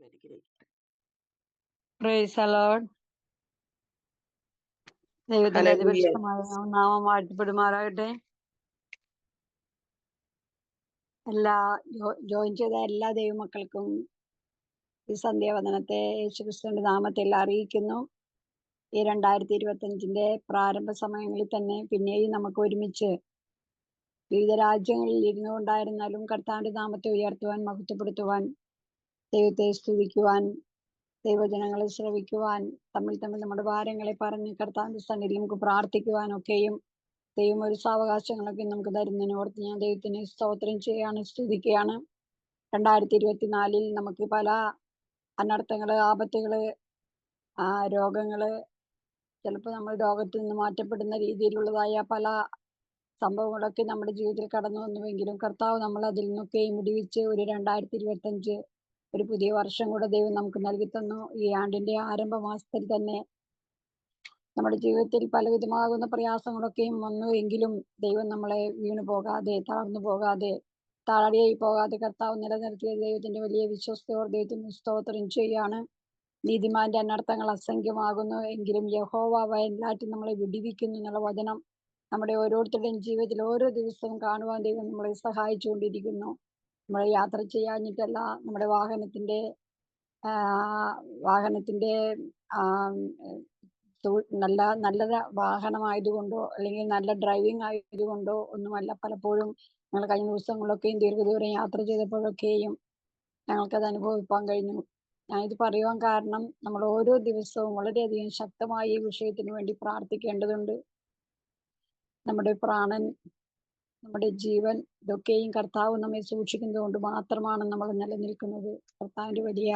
Praise the Lord. ദൈവത്തിന്റെ hallelujah. അതിപരിശുദ്ധമായ നാമം വാഴ്ത്തപ്പെടുമാറാകട്ടെ. എല്ലാ ജോയിൻ ചെയ്ത എല്ലാ ദൈവമക്കൾക്കും ഈ സന്ധ്യാവന്ദനത്തെ യേശുക്രിസ്തുവിന്റെ നാമത്തിൽ അറിയിക്കുന്നു. ഈ 2025 പ്രാരംഭ സമയങ്ങളിൽ തന്നെ പിന്നെയും നമുക്ക് ഒരുമിച്ച് വിവിധ രാജ്യങ്ങളിൽ ഇരുന്നു കൊണ്ടായിരുന്നാലും കർത്താവിന്റെ നാമത്തെ ഉയർത്തുവാൻ, മഹത്വപ്പെടുത്തുവാൻ, ദൈവത്തെ സ്തുതിക്കുവാൻ, ദൈവജനങ്ങളെ ശ്രവിക്കുവാൻ, തമ്മിൽ നമ്മുടെ ഭാരങ്ങളെ പറഞ്ഞ് കർത്താവിന്റെ സന്നിധിയിൽ നമുക്ക് പ്രാർത്ഥിക്കുവാനൊക്കെയും ദൈവം ഒരു സാവകാശങ്ങളൊക്കെ നമുക്ക് തരുന്നതിനോർത്ത് ഞാൻ ദൈവത്തിനെ സ്തോത്രം ചെയ്യാണ്, സ്തുതിക്കുകയാണ്. 2024 നമുക്ക് പല അനർത്ഥങ്ങള്, ആപത്തുകള്, രോഗങ്ങള്, ചിലപ്പോൾ നമ്മൾ രോഗത്തിൽ നിന്ന് മാറ്റപ്പെടുന്ന രീതിയിലുള്ളതായ പല സംഭവങ്ങളൊക്കെ നമ്മുടെ ജീവിതത്തിൽ കടന്നു വന്നുവെങ്കിലും കർത്താവ് നമ്മൾ അതിൽ നിന്നൊക്കെയും വിടുവിച്ച് ഒരു 2025 ഒരു പുതിയ വർഷം കൂടെ ദൈവം നമുക്ക് നൽകി തന്നു. ഈ ആണ്ടിന്റെ ആരംഭ മാസത്തിൽ തന്നെ നമ്മുടെ ജീവിതത്തിൽ പലവിധമാകുന്ന പ്രയാസങ്ങളൊക്കെയും വന്നു എങ്കിലും ദൈവം നമ്മളെ വീണു പോകാതെ, തളർന്നു പോകാതെ, താഴെയായി പോകാതെ കർത്താവ് നിലനിർത്തിയ ദൈവത്തിന്റെ വലിയ വിശ്വസ്തയോർ ദൈവത്തിന് സ്തോത്രം ചെയ്യാണ്. നീതിമാന്റെ അനർത്ഥങ്ങൾ അസംഖ്യമാകുന്നു എങ്കിലും യഹോവ വയലാറ്റി നമ്മളെ വിടിവിക്കുന്നു എന്നുള്ള വചനം നമ്മുടെ ഓരോരുത്തരുടെയും ജീവിതത്തിൽ ഓരോ ദിവസവും കാണുവാൻ ദൈവം നമ്മളെ സഹായിച്ചുകൊണ്ടിരിക്കുന്നു. നമ്മൾ യാത്ര ചെയ്യാഞ്ഞിട്ടല്ല, നമ്മുടെ വാഹനത്തിന്റെ നല്ല വാഹനമായതുകൊണ്ടോ അല്ലെങ്കിൽ നല്ല ഡ്രൈവിംഗ് ആയതുകൊണ്ടോ ഒന്നുമല്ല. പലപ്പോഴും ഞങ്ങൾ കഴിഞ്ഞ ദിവസങ്ങളിലൊക്കെയും ദീർഘദൂരം യാത്ര ചെയ്തപ്പോഴൊക്കെയും ഞങ്ങൾക്കത് അനുഭവിക്കാൻ കഴിഞ്ഞു. ഞാനിത് പറയുവാൻ കാരണം നമ്മൾ ഓരോ ദിവസവും വളരെയധികം ശക്തമായി ഈ വിഷയത്തിന് വേണ്ടി പ്രാർത്ഥിക്കേണ്ടതുണ്ട്. നമ്മുടെ പ്രാണൻ, നമ്മുടെ ജീവൻ, ഇതൊക്കെയും കർത്താവ് നമ്മെ സൂക്ഷിക്കുന്നത് കൊണ്ട് മാത്രമാണ് നമ്മൾ നിലനിൽക്കുന്നത്. കർത്താവിന്റെ വലിയ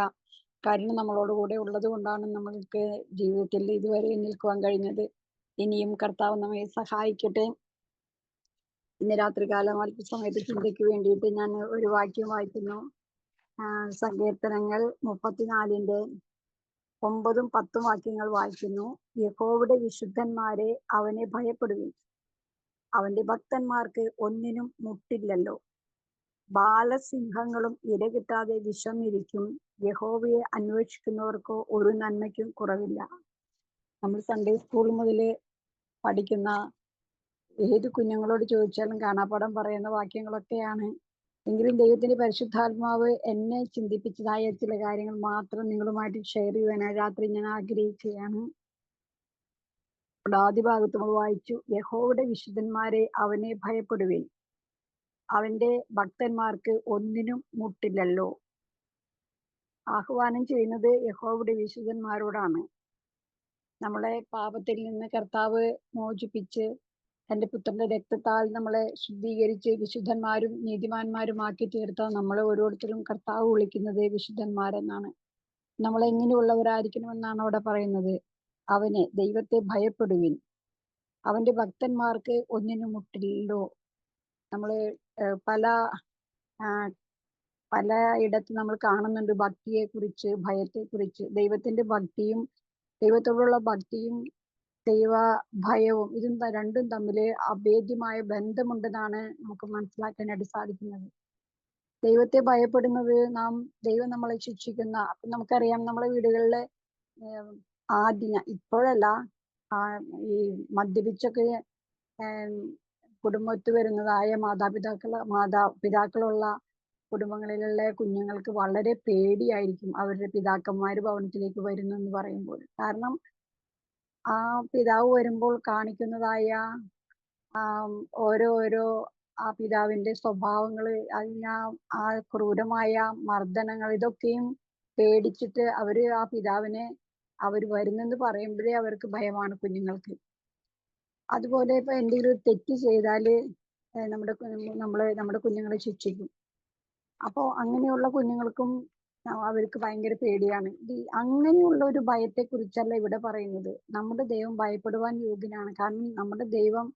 കരുണ നമ്മളോട് കൂടെ ഉള്ളത് കൊണ്ടാണ് നമ്മൾക്ക് ജീവിതത്തിൽ ഇതുവരെ നിൽക്കുവാൻ കഴിഞ്ഞത്. ഇനിയും കർത്താവ് നമ്മെ സഹായിക്കട്ടെ. ഇന്ന് രാത്രികാലം അല്പസമയത്ത് ചിന്തയ്ക്ക് വേണ്ടിയിട്ട് ഞാൻ ഒരു വാക്യം വായിക്കുന്നു. സങ്കീർത്തനങ്ങൾ 34 9 10 വാക്യങ്ങൾ വായിക്കുന്നു. യഹോവയുടെ വിശുദ്ധന്മാരെ അവനെ ഭയപ്പെടുവിൻ, അവന്റെ ഭക്തന്മാർക്ക് ഒന്നിനും മുട്ടില്ലല്ലോ. ബാലസിംഹങ്ങളും ഇര കിട്ടാതെ വിശന്നിരിക്കും, യഹോവയെ അന്വേഷിക്കുന്നവർക്ക് ഒരു നന്മയ്ക്കും കുറവില്ല. നമ്മൾ സൺഡേ സ്കൂൾ മുതൽ പഠിക്കുന്ന ഏത് കുഞ്ഞുങ്ങളോട് ചോദിച്ചാലും കാണാപ്പാഠം പറയുന്ന വാക്യങ്ങളൊക്കെയാണ്. എങ്കിലും ദൈവത്തിന്റെ പരിശുദ്ധാത്മാവ് എന്നെ ചിന്തിപ്പിച്ചതായ ചില കാര്യങ്ങൾ മാത്രം നിങ്ങളുമായിട്ട് ഷെയർ ചെയ്യാനായി രാത്രി ഞാൻ ആഗ്രഹിക്കുകയാണ്. ആദ്യ ഭാഗത്ത് നമ്മൾ വായിച്ചു, യഹോവയുടെ വിശുദ്ധന്മാരെ അവനെ ഭയപ്പെടുവിൻ, അവന്റെ ഭക്തന്മാർക്ക് ഒന്നിനും മുട്ടില്ലല്ലോ. ആഹ്വാനം ചെയ്യുന്നത് യഹോവയുടെ വിശുദ്ധന്മാരോടാണ്. നമ്മളെ പാപത്തിൽ നിന്ന് കർത്താവ് മോചിപ്പിച്ച് തന്റെ പുത്രന്റെ രക്തത്താൽ നമ്മളെ ശുദ്ധീകരിച്ച് വിശുദ്ധന്മാരും നീതിമാന്മാരുമാക്കി തീർത്ത നമ്മളെ ഓരോരുത്തരും കർത്താവ് വിളിക്കുന്നത് വിശുദ്ധന്മാരെന്നാണ്. നമ്മൾ എങ്ങനെയുള്ളവരായിരിക്കണമെന്നാണ് അവിടെ പറയുന്നത്. അവനെ, ദൈവത്തെ ഭയപ്പെടുവിൻ, അവന്റെ ഭക്തന്മാർക്ക് ഒന്നിനും മുട്ടില്ലല്ലോ. നമ്മള് പല ഇടത്ത് നമ്മൾ കാണുന്നുണ്ട് ഭക്തിയെ കുറിച്ച്, ഭയത്തെ കുറിച്ച്. ദൈവത്തിന്റെ ഭക്തിയും ദൈവത്തോടുള്ള ഭക്തിയും ദൈവ ഭയവും ഇതും രണ്ടും തമ്മിൽ അഭേദ്യമായ ബന്ധമുണ്ടെന്നാണ് നമുക്ക് മനസ്സിലാക്കാനായിട്ട് സാധിക്കുന്നത്. ദൈവത്തെ ഭയപ്പെടുന്നത് ദൈവം നമ്മളെ ശിക്ഷിക്കുന്ന, അപ്പൊ നമുക്കറിയാം നമ്മളെ വീടുകളിലെ ഇപ്പോഴല്ല, ഈ മദ്യപിച്ചൊക്കെ കുടുംബത്ത് വരുന്നതായ മാതാപിതാക്കളുള്ള കുടുംബങ്ങളിലുള്ള കുഞ്ഞുങ്ങൾക്ക് വളരെ പേടിയായിരിക്കും അവരുടെ പിതാക്കന്മാര് ഭവനത്തിലേക്ക് വരുന്നു എന്ന് പറയുമ്പോൾ. കാരണം ആ പിതാവ് വരുമ്പോൾ കാണിക്കുന്നതായ ഓരോ ആ പിതാവിന്റെ സ്വഭാവങ്ങള്, ആ ക്രൂരമായ മർദ്ദനങ്ങൾ, ഇതൊക്കെയും പേടിച്ചിട്ട് അവര് ആ പിതാവിനെ അവർ വരുന്നെന്ന് പറയുമ്പോഴേ അവർക്ക് ഭയമാണ് കുഞ്ഞുങ്ങൾക്ക്. അതുപോലെ ഇപ്പൊ എന്തെങ്കിലും തെറ്റ് ചെയ്താല് നമ്മുടെ കുഞ്ഞുങ്ങളെ ശിക്ഷിക്കും. അപ്പോൾ അങ്ങനെയുള്ള കുഞ്ഞുങ്ങൾക്കും അവർക്ക് ഭയങ്കര പേടിയാണ്. അങ്ങനെയുള്ള ഒരു ഭയത്തെ കുറിച്ചല്ല ഇവിടെ പറയുന്നത്. നമ്മുടെ ദൈവം ഭയപ്പെടുവാൻ യോഗ്യനാണ്. കാരണം നമ്മുടെ ദൈവം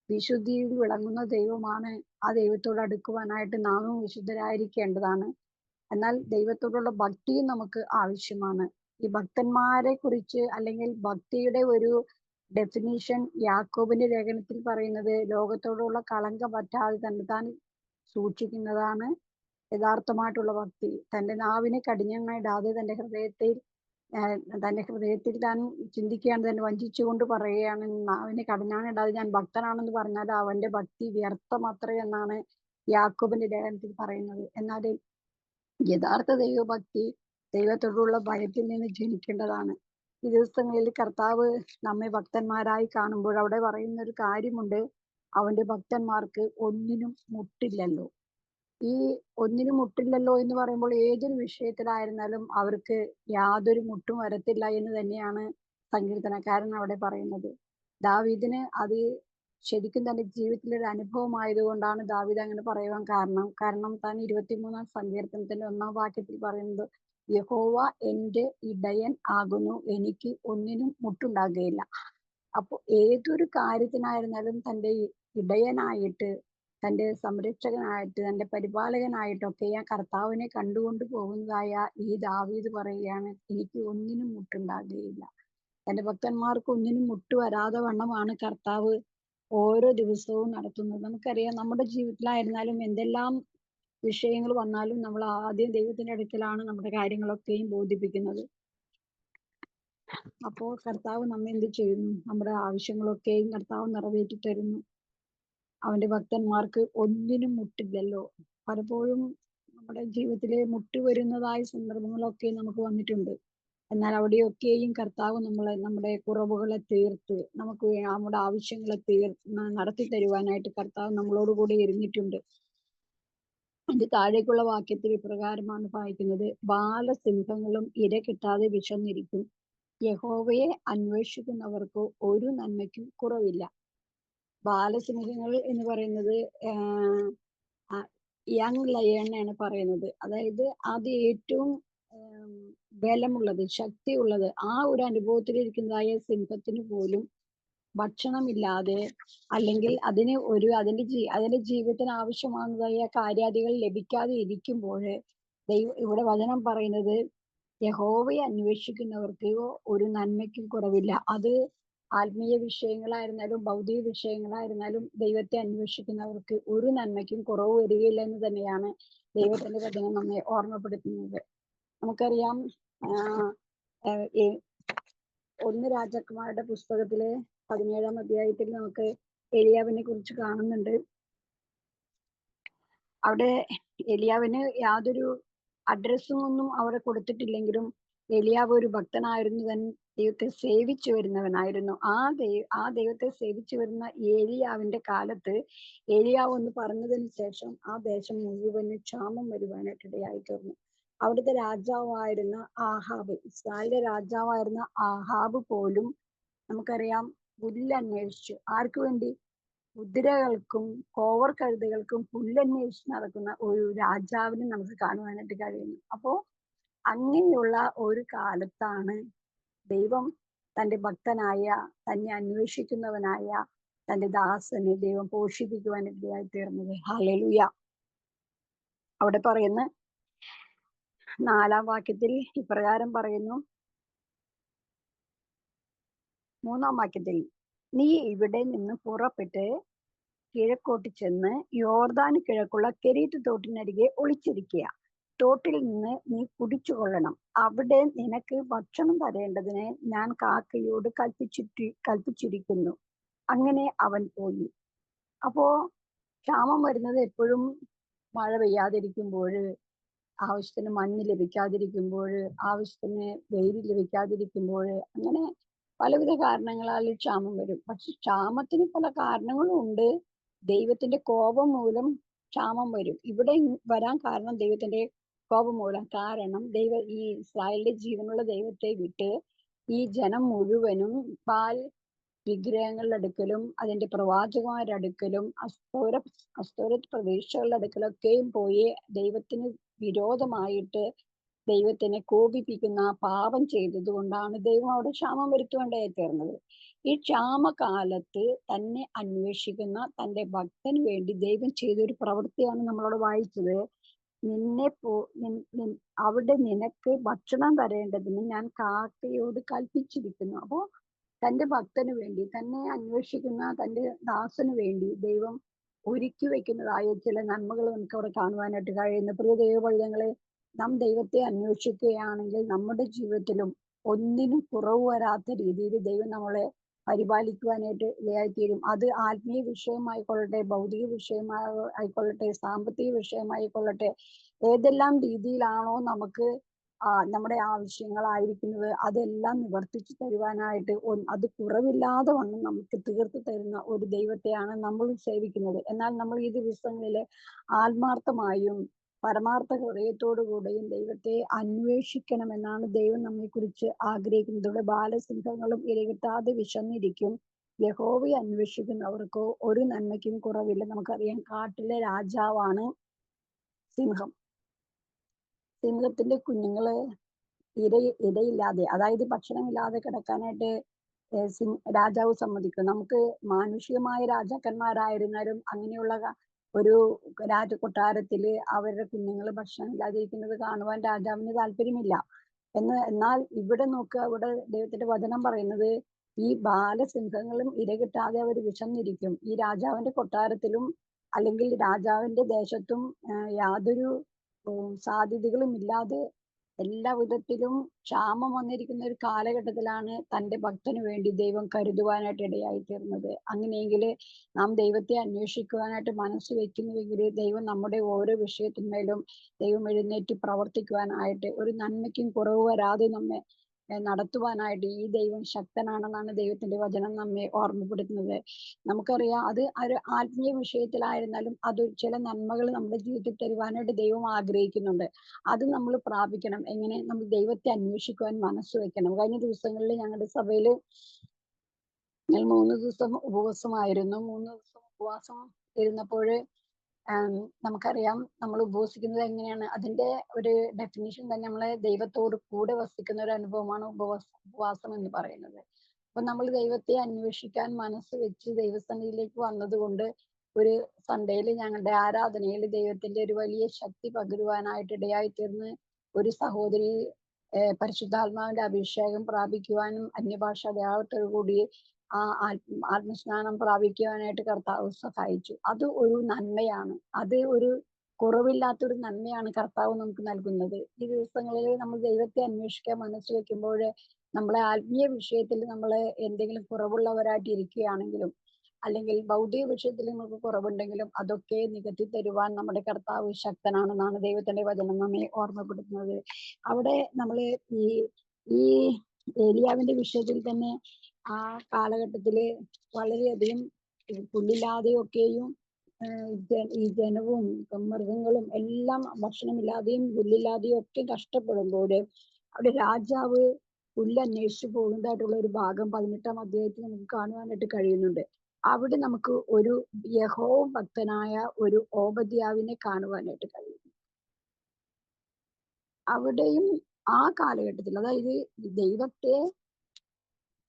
വിശുദ്ധിയിൽ വിളങ്ങുന്ന ദൈവമാണ്. ആ ദൈവത്തോട് അടുക്കുവാനായിട്ട് നാമും വിശുദ്ധരായിരിക്കേണ്ടതാണ്. എന്നാൽ ദൈവത്തോടുള്ള ഭക്തിയും നമുക്ക് ആവശ്യമാണ്. ഈ ഭക്തന്മാരെ കുറിച്ച് അല്ലെങ്കിൽ ഭക്തിയുടെ ഒരു ഡെഫിനിഷൻ യാക്കോബിന്റെ ലേഖനത്തിൽ പറയുന്നത് ലോകത്തോടുള്ള കളങ്കം പറ്റാതെ തന്നെ താൻ സൂക്ഷിക്കുന്നതാണ്, യഥാർത്ഥമായിട്ടുള്ള ഭക്തി. തന്റെ നാവിനെ കടിഞ്ഞാണിടാതെ തന്റെ ഹൃദയത്തിൽ താൻ ചിന്തിക്കുകയാണ്, തന്നെ വഞ്ചിച്ചുകൊണ്ട് പറയുകയാണ്, നാവിനെ കടിഞ്ഞാണിടാതെ ഞാൻ ഭക്തനാണെന്ന് പറഞ്ഞാൽ അവന്റെ ഭക്തി വ്യർത്ഥമത്രേ എന്നാണ് യാക്കോബിന്റെ ലേഖനത്തിൽ പറയുന്നത്. എന്നാൽ യഥാർത്ഥ ദൈവഭക്തി ദൈവത്തോടുള്ള ഭയത്തിൽ നിന്ന് ജനിക്കേണ്ടതാണ്. ഈ ദിവസങ്ങളിൽ കർത്താവ് നമ്മെ ഭക്തന്മാരായി കാണുമ്പോൾ അവിടെ പറയുന്ന ഒരു കാര്യമുണ്ട്, അവന്റെ ഭക്തന്മാർക്ക് ഒന്നിനും മുട്ടില്ലല്ലോ. ഈ ഒന്നിനും മുട്ടില്ലല്ലോ എന്ന് പറയുമ്പോൾ ഏതൊരു വിഷയത്തിലായിരുന്നാലും അവർക്ക് യാതൊരു മുട്ടും വരത്തില്ല എന്ന് തന്നെയാണ് സങ്കീർത്തനക്കാരൻ അവിടെ പറയുന്നത്. ദാവീദിന് അത് ശരിക്കും തന്റെ ജീവിതത്തിലൊരു അനുഭവമായതുകൊണ്ടാണ് ദാവീദ് അങ്ങനെ പറയുവാൻ കാരണം താൻ 23-ാം സങ്കീർത്തനത്തിന്റെ 1-ാം വാക്യത്തിൽ പറയുന്നത്, യഹോവ എന്റെ ഇടയൻ ആകുന്നു, എനിക്ക് ഒന്നിനും മുട്ടുണ്ടാകുകയില്ല. അപ്പൊ ഏതൊരു കാര്യത്തിനായിരുന്നാലും തന്റെ ഇടയനായിട്ട്, തന്റെ സംരക്ഷകനായിട്ട്, തന്റെ പരിപാലകനായിട്ടൊക്കെ ആ കർത്താവിനെ കണ്ടുകൊണ്ട് പോകുന്നതായ ഈ ദാവീദ് പറയുകയാണ്, എനിക്ക് ഒന്നിനും മുട്ടുണ്ടാകുകയില്ല. തന്റെ ഭക്തന്മാർക്ക് ഒന്നിനും മുട്ട് വരാതെ വണ്ണമാണ് കർത്താവ് ഓരോ ദിവസവും നടത്തുന്നത്. നമുക്കറിയാം, നമ്മുടെ ജീവിതത്തിലായിരുന്നാലും എന്തെല്ലാം വിഷയങ്ങൾ വന്നാലും നമ്മൾ ആദ്യം ദൈവത്തിന്റെ അടുക്കലാണ് നമ്മുടെ കാര്യങ്ങളൊക്കെയും ബോധിപ്പിക്കുന്നത്. അപ്പോൾ കർത്താവ് നമ്മെ എന്ത് ചെയ്യുന്നു? നമ്മുടെ ആവശ്യങ്ങളൊക്കെയും കർത്താവ് നിറവേറ്റി തരുന്നു. അവന്റെ ഭക്തന്മാർക്ക് ഒന്നിനും മുട്ടില്ലല്ലോ. പലപ്പോഴും നമ്മുടെ ജീവിതത്തിലെ മുട്ട് വരുന്നതായ സന്ദർഭങ്ങളൊക്കെ നമുക്ക് വന്നിട്ടുണ്ട്. എന്നാൽ അവിടെയൊക്കെയും കർത്താവ് നമ്മുടെ കുറവുകളെ തീർത്ത് നമുക്ക് നമ്മുടെ ആവശ്യങ്ങളെ നടത്തി തരുവാനായിട്ട് കർത്താവ് നമ്മളോട് കൂടി ഇരുന്നിട്ടുണ്ട്. അതിന്റെ താഴേക്കുള്ള വാക്യത്തിൽ ഇപ്രകാരമാണ് വായിക്കുന്നത്, ബാലസിംഹങ്ങളും ഇര കിട്ടാതെ വിശന്നിരിക്കും, യഹോവയെ അന്വേഷിക്കുന്നവർക്ക് ഒരു നന്മയ്ക്കും കുറവില്ല. ബാലസിംഹങ്ങൾ എന്ന് പറയുന്നത് യങ് ലയൺ ആണ് പറയുന്നത്. അതായത് അത് ഏറ്റവും ബലമുള്ളത്, ശക്തിയുള്ളത്, ആ ഒരു അനുഭവത്തിലിരിക്കുന്നതായ സിംഹത്തിന് പോലും ഭക്ഷണമില്ലാതെ അല്ലെങ്കിൽ അതിന്റെ ജീവിതത്തിന് ആവശ്യമാകുന്നതായ കാര്യാദികൾ ലഭിക്കാതെ ഇരിക്കുമ്പോൾ ഇവിടെ വചനം പറയുന്നത്, യഹോവയെ അന്വേഷിക്കുന്നവർക്ക് ഒരു നന്മയ്ക്കും കുറവില്ല. അത് ആത്മീയ വിഷയങ്ങളായിരുന്നാലും ഭൗതിക വിഷയങ്ങളായിരുന്നാലും ദൈവത്തെ അന്വേഷിക്കുന്നവർക്ക് ഒരു നന്മയ്ക്കും കുറവ് വരികയില്ല എന്ന് തന്നെയാണ് ദൈവത്തിന്റെ വചനം നമ്മെ ഓർമ്മപ്പെടുത്തുന്നത്. നമുക്കറിയാം, 1 രാജാക്കന്മാരുടെ പുസ്തകത്തിലെ 17-ാം അധ്യായത്തിൽ നമുക്ക് ഏലിയാവിനെ കുറിച്ച് കാണുന്നുണ്ട്. അവിടെ ഏലിയാവിന് യാതൊരു അഡ്രസ്സും ഒന്നും അവിടെ കൊടുത്തിട്ടില്ലെങ്കിലും ഏലിയാവ് ഒരു ഭക്തനായിരുന്നു, ദൈവത്തെ സേവിച്ചു വരുന്നവനായിരുന്നു. ആ ദൈവത്തെ സേവിച്ചു വരുന്ന ഏലിയാവിന്റെ കാലത്ത് ഏലിയാവ് ഒന്ന് പറഞ്ഞതിന് ശേഷം ആ ദേശം മുഴുവന് ക്ഷാമം വരുവാനായിട്ട് ഇടയായി തീർന്നു. അവിടുത്തെ രാജാവായിരുന്ന ആഹാബ്, ഇസ്രായേലിന്റെ രാജാവായിരുന്ന ആഹാബ് പോലും നമുക്കറിയാം പുല്ലന്വേഷിച്ചു. ആർക്കു വേണ്ടി? കുതിരകൾക്കും കോവർ കഴുതകൾക്കും പുല്ലന്വേഷിച്ച് നടക്കുന്ന ഒരു രാജാവിനെ നമുക്ക് കാണുവാനായിട്ട് കഴിയുന്നു. അപ്പോ അങ്ങനെയുള്ള ഒരു കാലത്താണ് ദൈവം തന്റെ ഭക്തനായ, തന്നെ അന്വേഷിക്കുന്നവനായ തന്റെ ദാസനെ ദൈവം പോഷിപ്പിക്കുവാനിടയായി തീർന്നത്. ഹല്ലേലൂയ. അവിടെ പറയുന്ന 4-ാം വാക്യത്തിൽ ഇപ്രകാരം പറയുന്നു, 3-ാം വാക്യത്തിൽ, നീ ഇവിടെ നിന്ന് പുറപ്പെട്ട് കിഴക്കോട്ട് ചെന്ന് യോർദാന് കിഴക്കുള്ള കെരീത്ത് തോട്ടിനരികെ ഒളിച്ചിരിക്കുക. തോട്ടിൽ നിന്ന് നീ കുടിച്ചു കൊള്ളണം. അവിടെ നിനക്ക് ഭക്ഷണം തരേണ്ടതിന് ഞാൻ കാക്കയോട് കൽപ്പിച്ചിരിക്കുന്നു. അങ്ങനെ അവൻ പോയി. അപ്പോ ക്ഷാമം വരുന്നത് എപ്പോഴും മഴ പെയ്യാതിരിക്കുമ്പോൾ, ആവശ്യത്തിന് മഞ്ഞ് ലഭിക്കാതിരിക്കുമ്പോൾ, ആവശ്യത്തിന് വെയിൽ ലഭിക്കാതിരിക്കുമ്പോൾ, അങ്ങനെ പലവിധ കാരണങ്ങളാൽ ക്ഷാമം വരും. പക്ഷെ ക്ഷാമത്തിന് പല കാരണങ്ങളും ഉണ്ട്. ദൈവത്തിന്റെ കോപം മൂലം ക്ഷാമം വരും. ഇവിടെ വരാൻ കാരണം ദൈവത്തിന്റെ കോപം മൂലം. കാരണം ഈ ഇസ്രായേലിന്റെ ജീവനുള്ള ദൈവത്തെ വിട്ട് ഈ ജനം മുഴുവനും ബാൽ വിഗ്രഹങ്ങളുടെ അടുക്കലും അതിന്റെ പ്രവാചകന്മാരുടെ അടുക്കലും അസ്തോരത്ത് പ്രതീക്ഷകളുടെ അടുക്കലൊക്കെയും പോയി ദൈവത്തിന് വിരോധമായിട്ട് ദൈവത്തിനെ കോപിപ്പിക്കുന്ന പാപം ചെയ്തത് കൊണ്ടാണ് ദൈവം അവിടെ ക്ഷാമം വരുത്തുവാണ്ടായി തീർന്നത്. ഈ ക്ഷാമകാലത്ത് തന്നെ അന്വേഷിക്കുന്ന തന്റെ ഭക്തന് വേണ്ടി ദൈവം ചെയ്തൊരു പ്രവൃത്തിയാണ് നമ്മളോട് വായിച്ചത്. അവിടെ നിനക്ക് ഭക്ഷണം തരേണ്ടതിന് ഞാൻ കാക്കയോട് കൽപ്പിച്ചിരിക്കുന്നു. അപ്പോ തന്റെ ഭക്തന് വേണ്ടി, തന്നെ അന്വേഷിക്കുന്ന തന്റെ ദാസന് വേണ്ടി ദൈവം ഒരുക്കി വെക്കുന്നതായ ചില നന്മകൾ നമുക്ക് അവിടെ കാണുവാനായിട്ട് കഴിയുന്നു. പ്രിയ ദൈവപൈതങ്ങളെ, നാം ദൈവത്തെ അന്വേഷിക്കുകയാണെങ്കിൽ നമ്മുടെ ജീവിതത്തിലും ഒന്നിനും കുറവ് വരാത്ത രീതിയിൽ ദൈവം നമ്മളെ പരിപാലിക്കുവാനായിട്ട് ഇടയായിത്തീരും. അത് ആത്മീയ വിഷയമായിക്കൊള്ളട്ടെ, ഭൗതിക ആയിക്കൊള്ളട്ടെ, സാമ്പത്തിക വിഷയമായിക്കൊള്ളട്ടെ, ഏതെല്ലാം രീതിയിലാണോ നമുക്ക് നമ്മുടെ ആവശ്യങ്ങളായിരിക്കുന്നത് അതെല്ലാം നിവർത്തിച്ചു തരുവാനായിട്ട് അത് കുറവില്ലാതെ വണ്ണം നമുക്ക് തീർത്തു തരുന്ന ഒരു ദൈവത്തെയാണ് നമ്മൾ സേവിക്കുന്നത്. എന്നാൽ നമ്മൾ ഈ ദിവസങ്ങളിൽ ആത്മാർത്ഥമായും പരമാർത്ഥ ഹൃദയത്തോടു കൂടെയും ദൈവത്തെ അന്വേഷിക്കണമെന്നാണ് ദൈവം നമ്മെക്കുറിച്ച് ആഗ്രഹിക്കുന്നത്. ഇവിടെ ബാലസിംഹങ്ങളും ഇരകിട്ടാതെ വിശന്നിരിക്കും, യഹോവയെ അന്വേഷിക്കുന്നവർക്കോ ഒരു നന്മയ്ക്കും കുറവില്ല. നമുക്കറിയാം, കാട്ടിലെ രാജാവാണ് സിംഹം. സിംഹത്തിന്റെ കുഞ്ഞുങ്ങള് ഇരയില്ലാതെ, അതായത് ഭക്ഷണമില്ലാതെ കിടക്കാനായിട്ട് രാജാവ് സമ്മതിക്കും. നമുക്ക് മാനുഷികമായ രാജാക്കന്മാരായിരുന്നാലും അങ്ങനെയുള്ള ഒരു രാജകൊട്ടാരത്തില് അവരുടെ കുഞ്ഞുങ്ങൾ ഭക്ഷണമില്ലാതിരിക്കുന്നത് കാണുവാൻ രാജാവിന് താല്പര്യമില്ല. എന്നാൽ ഇവിടെ നോക്കുക, ഇവിടെ ദൈവത്തിന്റെ വചനം പറയുന്നത് ഈ ബാലസിംഹങ്ങളും ഇര കിട്ടാതെ അവർ വിശന്നിരിക്കും. ഈ രാജാവിന്റെ കൊട്ടാരത്തിലും അല്ലെങ്കിൽ രാജാവിന്റെ ദേശത്തും യാതൊരു സാധ്യതകളും ഇല്ലാതെ എല്ലാ വിധത്തിലും ക്ഷാമം വന്നിരിക്കുന്ന ഒരു കാലഘട്ടത്തിലാണ് തന്റെ ഭക്തന് വേണ്ടി ദൈവം കരുതുവാനായിട്ട് ഇടയായി തീർന്നത്. അങ്ങനെയെങ്കിൽ നാം ദൈവത്തെ അന്വേഷിക്കുവാനായിട്ട് മനസ്സ് വെക്കുന്നുവെങ്കിൽ ദൈവം നമ്മുടെ ഓരോ വിഷയത്തിന്മേലും ദൈവം എഴുന്നേറ്റ് പ്രവർത്തിക്കുവാനായിട്ട്, ഒരു നന്മയ്ക്കും കുറവ് വരാതെ നമ്മെ നടത്തുവാനായിട്ട് ഈ ദൈവം ശക്തനാണെന്നാണ് ദൈവത്തിന്റെ വചനം നമ്മെ ഓർമ്മപ്പെടുത്തുന്നത്. നമുക്കറിയാം, അത് ഒരു ആത്മീയ വിഷയത്തിലായിരുന്നാലും അത് ചില നന്മകൾ നമ്മുടെ ജീവിതത്തിൽ തരുവാനായിട്ട് ദൈവം ആഗ്രഹിക്കുന്നുണ്ട്. അത് നമ്മൾ പ്രാപിക്കണം. എങ്ങനെ? നമ്മൾ ദൈവത്തെ അന്വേഷിക്കുവാൻ മനസ്സ് വെക്കണം. കഴിഞ്ഞ ദിവസങ്ങളിൽ ഞങ്ങളുടെ സഭയിൽ ഞങ്ങൾ 3 ദിവസം ഉപവാസമായിരുന്നു. 3 ദിവസം ഉപവാസം ഇരുന്നപ്പോൾ നമുക്കറിയാം, നമ്മൾ ഉപവസിക്കുന്നത് എങ്ങനെയാണ്, അതിന്റെ ഒരു ഡെഫിനിഷൻ തന്നെ നമ്മളെ ദൈവത്തോട് കൂടെ വസിക്കുന്ന ഒരു അനുഭവമാണ് ഉപവാസം എന്ന് പറയുന്നത്. അപ്പൊ നമ്മൾ ദൈവത്തെ അന്വേഷിക്കാൻ മനസ്സ് വെച്ച് ദൈവസന്നിധിയിലേക്ക് വന്നതുകൊണ്ട് ഒരു സൺഡേയിൽ ഞങ്ങളുടെ ആരാധനയിൽ ദൈവത്തിന്റെ ഒരു വലിയ ശക്തി പകരുവാനായിട്ട് ഇടയായി തീർന്ന് ഒരു സഹോദരി പരിശുദ്ധാത്മാവിന്റെ അഭിഷേകം പ്രാപിക്കുവാനും അന്യഭാഷ അടയാളത്തോടു കൂടി ആത്മസ്നാനം പ്രാപിക്കുവാനായിട്ട് കർത്താവ് സഹായിച്ചു. അത് ഒരു നന്മയാണ്. അത് ഒരു കുറവില്ലാത്തൊരു നന്മയാണ് കർത്താവ് നമുക്ക് നൽകുന്നത്. ഈ ദിവസങ്ങളിൽ നമ്മൾ ദൈവത്തെ അന്വേഷിക്കാൻ മനസ്സ് വെക്കുമ്പോൾ നമ്മളെ ആത്മീയ വിഷയത്തിൽ നമ്മൾ എന്തെങ്കിലും കുറവുള്ളവരായിട്ട് ഇരിക്കുകയാണെങ്കിലും അല്ലെങ്കിൽ ഭൗതിക വിഷയത്തിൽ നമുക്ക് കുറവുണ്ടെങ്കിലും അതൊക്കെ നികത്തി തരുവാൻ നമ്മുടെ കർത്താവ് ശക്തനാണെന്നാണ് ദൈവത്തിന്റെ വചനം നമ്മെ ഓർമ്മപ്പെടുത്തുന്നത്. അവിടെ നമ്മള് ഈ ഏലിയാവിന്റെ വിഷയത്തിൽ തന്നെ ആ കാലഘട്ടത്തില് വളരെയധികം പുല്ലില്ലാതെയൊക്കെയും ഈ ജനവും മൃഗങ്ങളും എല്ലാം ഭക്ഷണമില്ലാതെയും പുല്ലില്ലാതെയും ഒക്കെ കഷ്ടപ്പെടുമ്പോൾ അവിടെ രാജാവ് പുല്ല് അന്വേഷിച്ചു പോകുന്നതായിട്ടുള്ള ഒരു ഭാഗം 18-ാം അധ്യായത്തിൽ നമുക്ക് കാണുവാനായിട്ട് കഴിയുന്നുണ്ട്. അവിടെ നമുക്ക് ഒരു യഹോവ ഭക്തനായ ഒരു ഓബദ്യാവിനെ കാണുവാനായിട്ട് കഴിയും. അവിടെയും ആ കാലഘട്ടത്തിൽ, അതായത് ദൈവത്തെ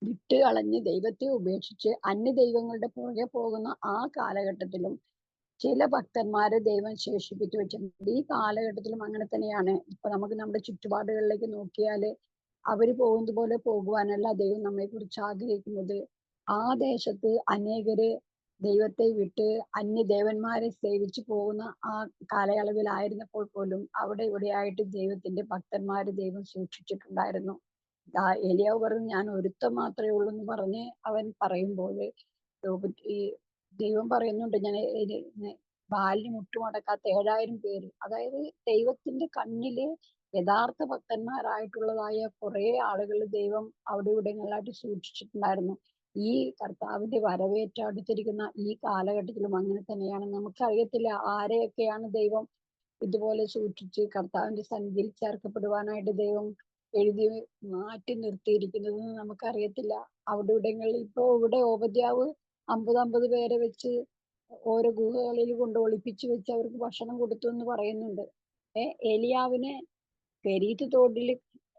വിട്ട് കളഞ്ഞ് ദൈവത്തെ ഉപേക്ഷിച്ച് അന്യ ദൈവങ്ങളുടെ പുറകെ പോകുന്ന ആ കാലഘട്ടത്തിലും ചില ഭക്തന്മാരെ ദൈവം ശേഷിപ്പിച്ചു വെച്ചിട്ടുണ്ട്. ഈ കാലഘട്ടത്തിലും അങ്ങനെ തന്നെയാണ്. ഇപ്പൊ നമുക്ക് നമ്മുടെ ചുറ്റുപാടുകളിലേക്ക് നോക്കിയാല് അവര് പോകുന്നത് പോലെ പോകുവാനല്ല ദൈവം നമ്മെ കുറിച്ച് ആഗ്രഹിക്കുന്നത്. ആ ദേശത്ത് അനേകര് ദൈവത്തെ വിട്ട് അന്യദേവന്മാരെ സേവിച്ചു പോകുന്ന ആ കാലയളവിലായിരുന്നപ്പോൾ പോലും അവിടെ ഇവിടെയായിട്ട് ദൈവത്തിന്റെ ഭക്തന്മാര് ദൈവം സൂക്ഷിച്ചിട്ടുണ്ടായിരുന്നു. ഏലിയാവ് പറഞ്ഞു, ഞാൻ ഒരുത്തം മാത്രമേ ഉള്ളൂ എന്ന് പറഞ്ഞ് അവൻ പറയുമ്പോൾ ഈ ദൈവം പറയുന്നുണ്ട്, ഞാൻ ബാലിന് മുട്ടുമടക്കാത്ത 7000 പേര്. അതായത് ദൈവത്തിന്റെ കണ്ണില് യഥാർത്ഥ ഭക്തന്മാരായിട്ടുള്ളതായ കുറെ ആളുകൾ ദൈവം അവിടെ ഇവിടെങ്ങളിലായിട്ട് സൂക്ഷിച്ചിട്ടുണ്ടായിരുന്നു. ഈ കർത്താവിന്റെ വരവേറ്റ് അടുത്തിരിക്കുന്ന ഈ കാലഘട്ടത്തിലും അങ്ങനെ തന്നെയാണ്. നമുക്കറിയത്തില്ല ആരെയൊക്കെയാണ് ദൈവം ഇതുപോലെ സൂക്ഷിച്ച് കർത്താവിന്റെ സന്നിധിയിൽ ചേർക്കപ്പെടുവാനായിട്ട് ദൈവം എഴുതി മാറ്റി നിർത്തിയിരിക്കുന്നത് നമുക്കറിയത്തില്ല. അവിടെ ഇവിടങ്ങളിൽ ഇപ്പൊ ഇവിടെ ഓബദ്യാവ് 50 പേരെ വെച്ച് ഓരോ ഗുഹകളിൽ കൊണ്ട് ഒളിപ്പിച്ചു വെച്ച് അവർക്ക് ഭക്ഷണം കൊടുത്തു എന്ന് പറയുന്നുണ്ട്. ഏലിയാവിന് കെരീത്ത് തോട്ടിൽ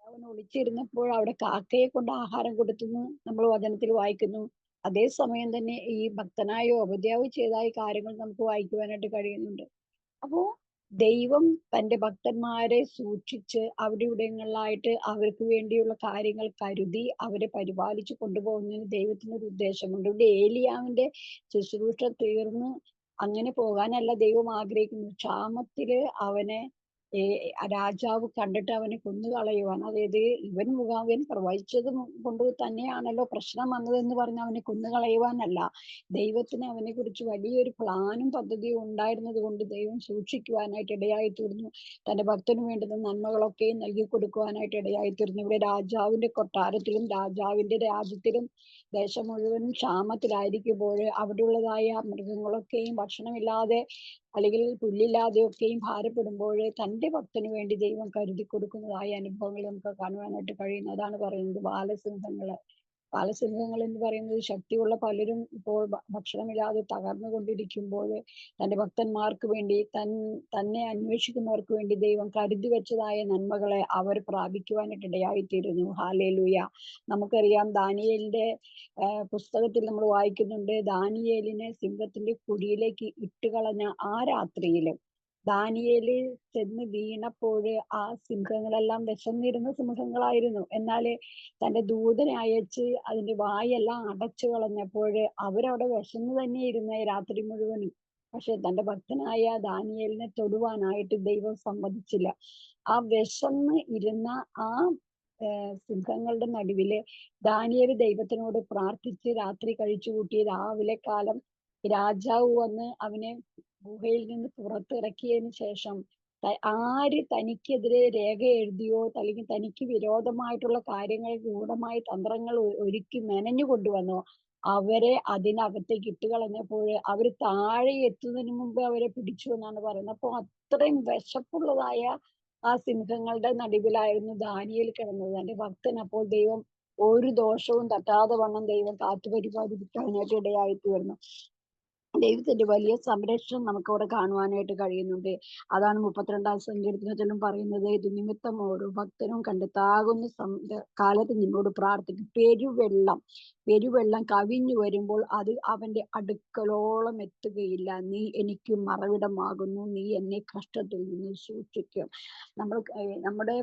അവൻ ഒളിച്ചിരുന്നപ്പോൾ അവിടെ കാക്കയെ കൊണ്ട് ആഹാരം കൊടുത്തെന്ന് നമ്മൾ വചനത്തിൽ വായിക്കുന്നു. അതേസമയം തന്നെ ഈ ഭക്തനായ ഓബദ്യാവ് ചെയ്തായ കാര്യങ്ങൾ നമുക്ക് വായിക്കുവാനായിട്ട് കഴിയുന്നുണ്ട്. അപ്പോ ദൈവം തന്റെ ഭക്തന്മാരെ സൂക്ഷിച്ച് അവിടെ ഇവിടങ്ങളിലായിട്ട് അവർക്ക് വേണ്ടിയുള്ള കാര്യങ്ങൾ കരുതി അവരെ പരിപാലിച്ചു കൊണ്ടുപോകുന്നതിന് ദൈവത്തിനൊരു ഉദ്ദേശമുണ്ട്. ഇവിടെ ഏലിയാവിന്റെ ശുശ്രൂഷ തീർന്ന് അങ്ങനെ പോകാനല്ല ദൈവം ആഗ്രഹിക്കുന്നത്. ക്ഷാമത്തില് അവനെ രാജാവ് കണ്ടിട്ട് അവനെ കൊന്നുകളയുവാണ്. അതായത് ഇവൻ മുഖാന്തരം പ്രവചിച്ചത് കൊണ്ട് തന്നെയാണല്ലോ പ്രശ്നം വന്നതെന്ന് പറഞ്ഞ് അവനെ കൊന്നുകളയുവാനല്ല. ദൈവത്തിന് അവനെ കുറിച്ച് വലിയൊരു പ്ലാനും പദ്ധതിയും ഉണ്ടായിരുന്നത് കൊണ്ട് ദൈവം സൂക്ഷിക്കുവാനായിട്ട് ഇടയായി തീർന്നു. തന്റെ ഭക്തന് വേണ്ടുന്ന നന്മകളൊക്കെയും നൽകി കൊടുക്കുവാനായിട്ട് ഇടയായി തീർന്നു. ഇവിടെ രാജാവിന്റെ കൊട്ടാരത്തിലും രാജാവിന്റെ രാജ്യത്തിലും ദേശം മുഴുവനും ക്ഷാമത്തിലായിരിക്കുമ്പോൾ അവിടെയുള്ളതായ മൃഗങ്ങളൊക്കെയും ഭക്ഷണമില്ലാതെ അല്ലെങ്കിൽ പുല്ലില്ലാതെയൊക്കെയും ഭാരപ്പെടുമ്പോൾ തന്റെ ഭക്തന് വേണ്ടി ദൈവം കരുതി കൊടുക്കുന്നതായ അനുഭവങ്ങൾ നമുക്ക് കാണുവാനായിട്ട് കഴിയുന്നു. അതാണ് പറയുന്നത് ബാലസിംഹങ്ങൾ എന്ന് പറയുന്നത് ശക്തിയുള്ള പലരും ഇപ്പോൾ ഭക്ഷണമില്ലാതെ തകർന്നുകൊണ്ടിരിക്കുമ്പോൾ തന്റെ ഭക്തന്മാർക്ക് വേണ്ടി തന്നെ അന്വേഷിക്കുന്നവർക്ക് വേണ്ടി ദൈവം കരുതി വെച്ചതായ നന്മകളെ അവർ പ്രാപിക്കുവാനായിട്ട് ഇടയായിത്തീരുന്നു. ഹാലേലൂയ. നമുക്കറിയാം ദാനിയേലിന്റെ പുസ്തകത്തിൽ നമ്മൾ വായിക്കുന്നുണ്ട്, ദാനിയേലിനെ സിംഹത്തിന്റെ കുഴിയിലേക്ക് ഇട്ടുകളഞ്ഞ ആ രാത്രിയില് ദാനിയേല് ചെന്ന് വീണപ്പോൾ ആ സിംഹങ്ങളെല്ലാം വിശന്നിരുന്ന സിംഹങ്ങളായിരുന്നു. എന്നാല് തന്റെ ദൂതനെ അയച്ച് അതിന്റെ വായെല്ലാം അടച്ചു കളഞ്ഞപ്പോൾ അവരവിടെ വിശന്ന് തന്നെ ഇരുന്ന രാത്രി മുഴുവനും. പക്ഷെ തന്റെ ഭക്തനായ ദാനിയേലിനെ തൊടുവാനായിട്ട് ദൈവം സമ്മതിച്ചില്ല. ആ വിശന്ന് ഇരുന്ന ആ സിംഹങ്ങളുടെ നടുവില് ദാനിയേല് ദൈവത്തിനോട് പ്രാർത്ഥിച്ച് രാത്രി കഴിച്ചു കൂട്ടി രാവിലെ കാലം രാജാവ് വന്ന് അവനെ ഗുഹയിൽ നിന്ന് പുറത്തിറക്കിയതിന് ശേഷം ആര് തനിക്കെതിരെ രേഖ എഴുതിയോ അല്ലെങ്കിൽ തനിക്ക് വിരോധമായിട്ടുള്ള കാര്യങ്ങൾ ഗൂഢമായ തന്ത്രങ്ങൾ ഒരുക്കി മെനഞ്ഞു കൊണ്ടുവന്നോ അവരെ അതിനകത്തേക്ക് ഇട്ടുകളഞ്ഞപ്പോൾ അവര് താഴെ എത്തുന്നതിന് മുമ്പ് അവരെ പിടിച്ചു എന്നാണ് പറയുന്നത്. അപ്പൊ അത്രയും വിശപ്പുള്ളതായ ആ സിംഹങ്ങളുടെ നടുവിലായിരുന്നു ദാനിയേൽ കിടന്നത്. തന്റെ ഭക്തൻ അപ്പോൾ ദൈവം ഒരു ദോഷവും തട്ടാതെ വണ്ണം ദൈവം കാത്തുപരിപാലിക്കാനായിട്ട് ഇടയായി തീർന്നു. ദൈവത്തിന്റെ വലിയ സംരക്ഷണം നമുക്ക് അവിടെ കാണുവാനായിട്ട് കഴിയുന്നുണ്ട്. അതാണ് 32-ാം സങ്കീർത്തനത്തിലും പറയുന്നത്, ഇത് നിമിത്തം ഓരോ ഭക്തനും കണ്ടെത്താകുന്ന കാലത്ത് നിന്നോട് പ്രാർത്ഥിക്കും. പെരുവെള്ളം കവിഞ്ഞു വരുമ്പോൾ അത് അവന്റെ അടുക്കലോളം എത്തുകയില്ല. നീ എനിക്ക് മറവിടമാകുന്നു, നീ എന്നെ കഷ്ടത്തിൽ നിന്ന് സൂക്ഷിക്കും. നമ്മുടെ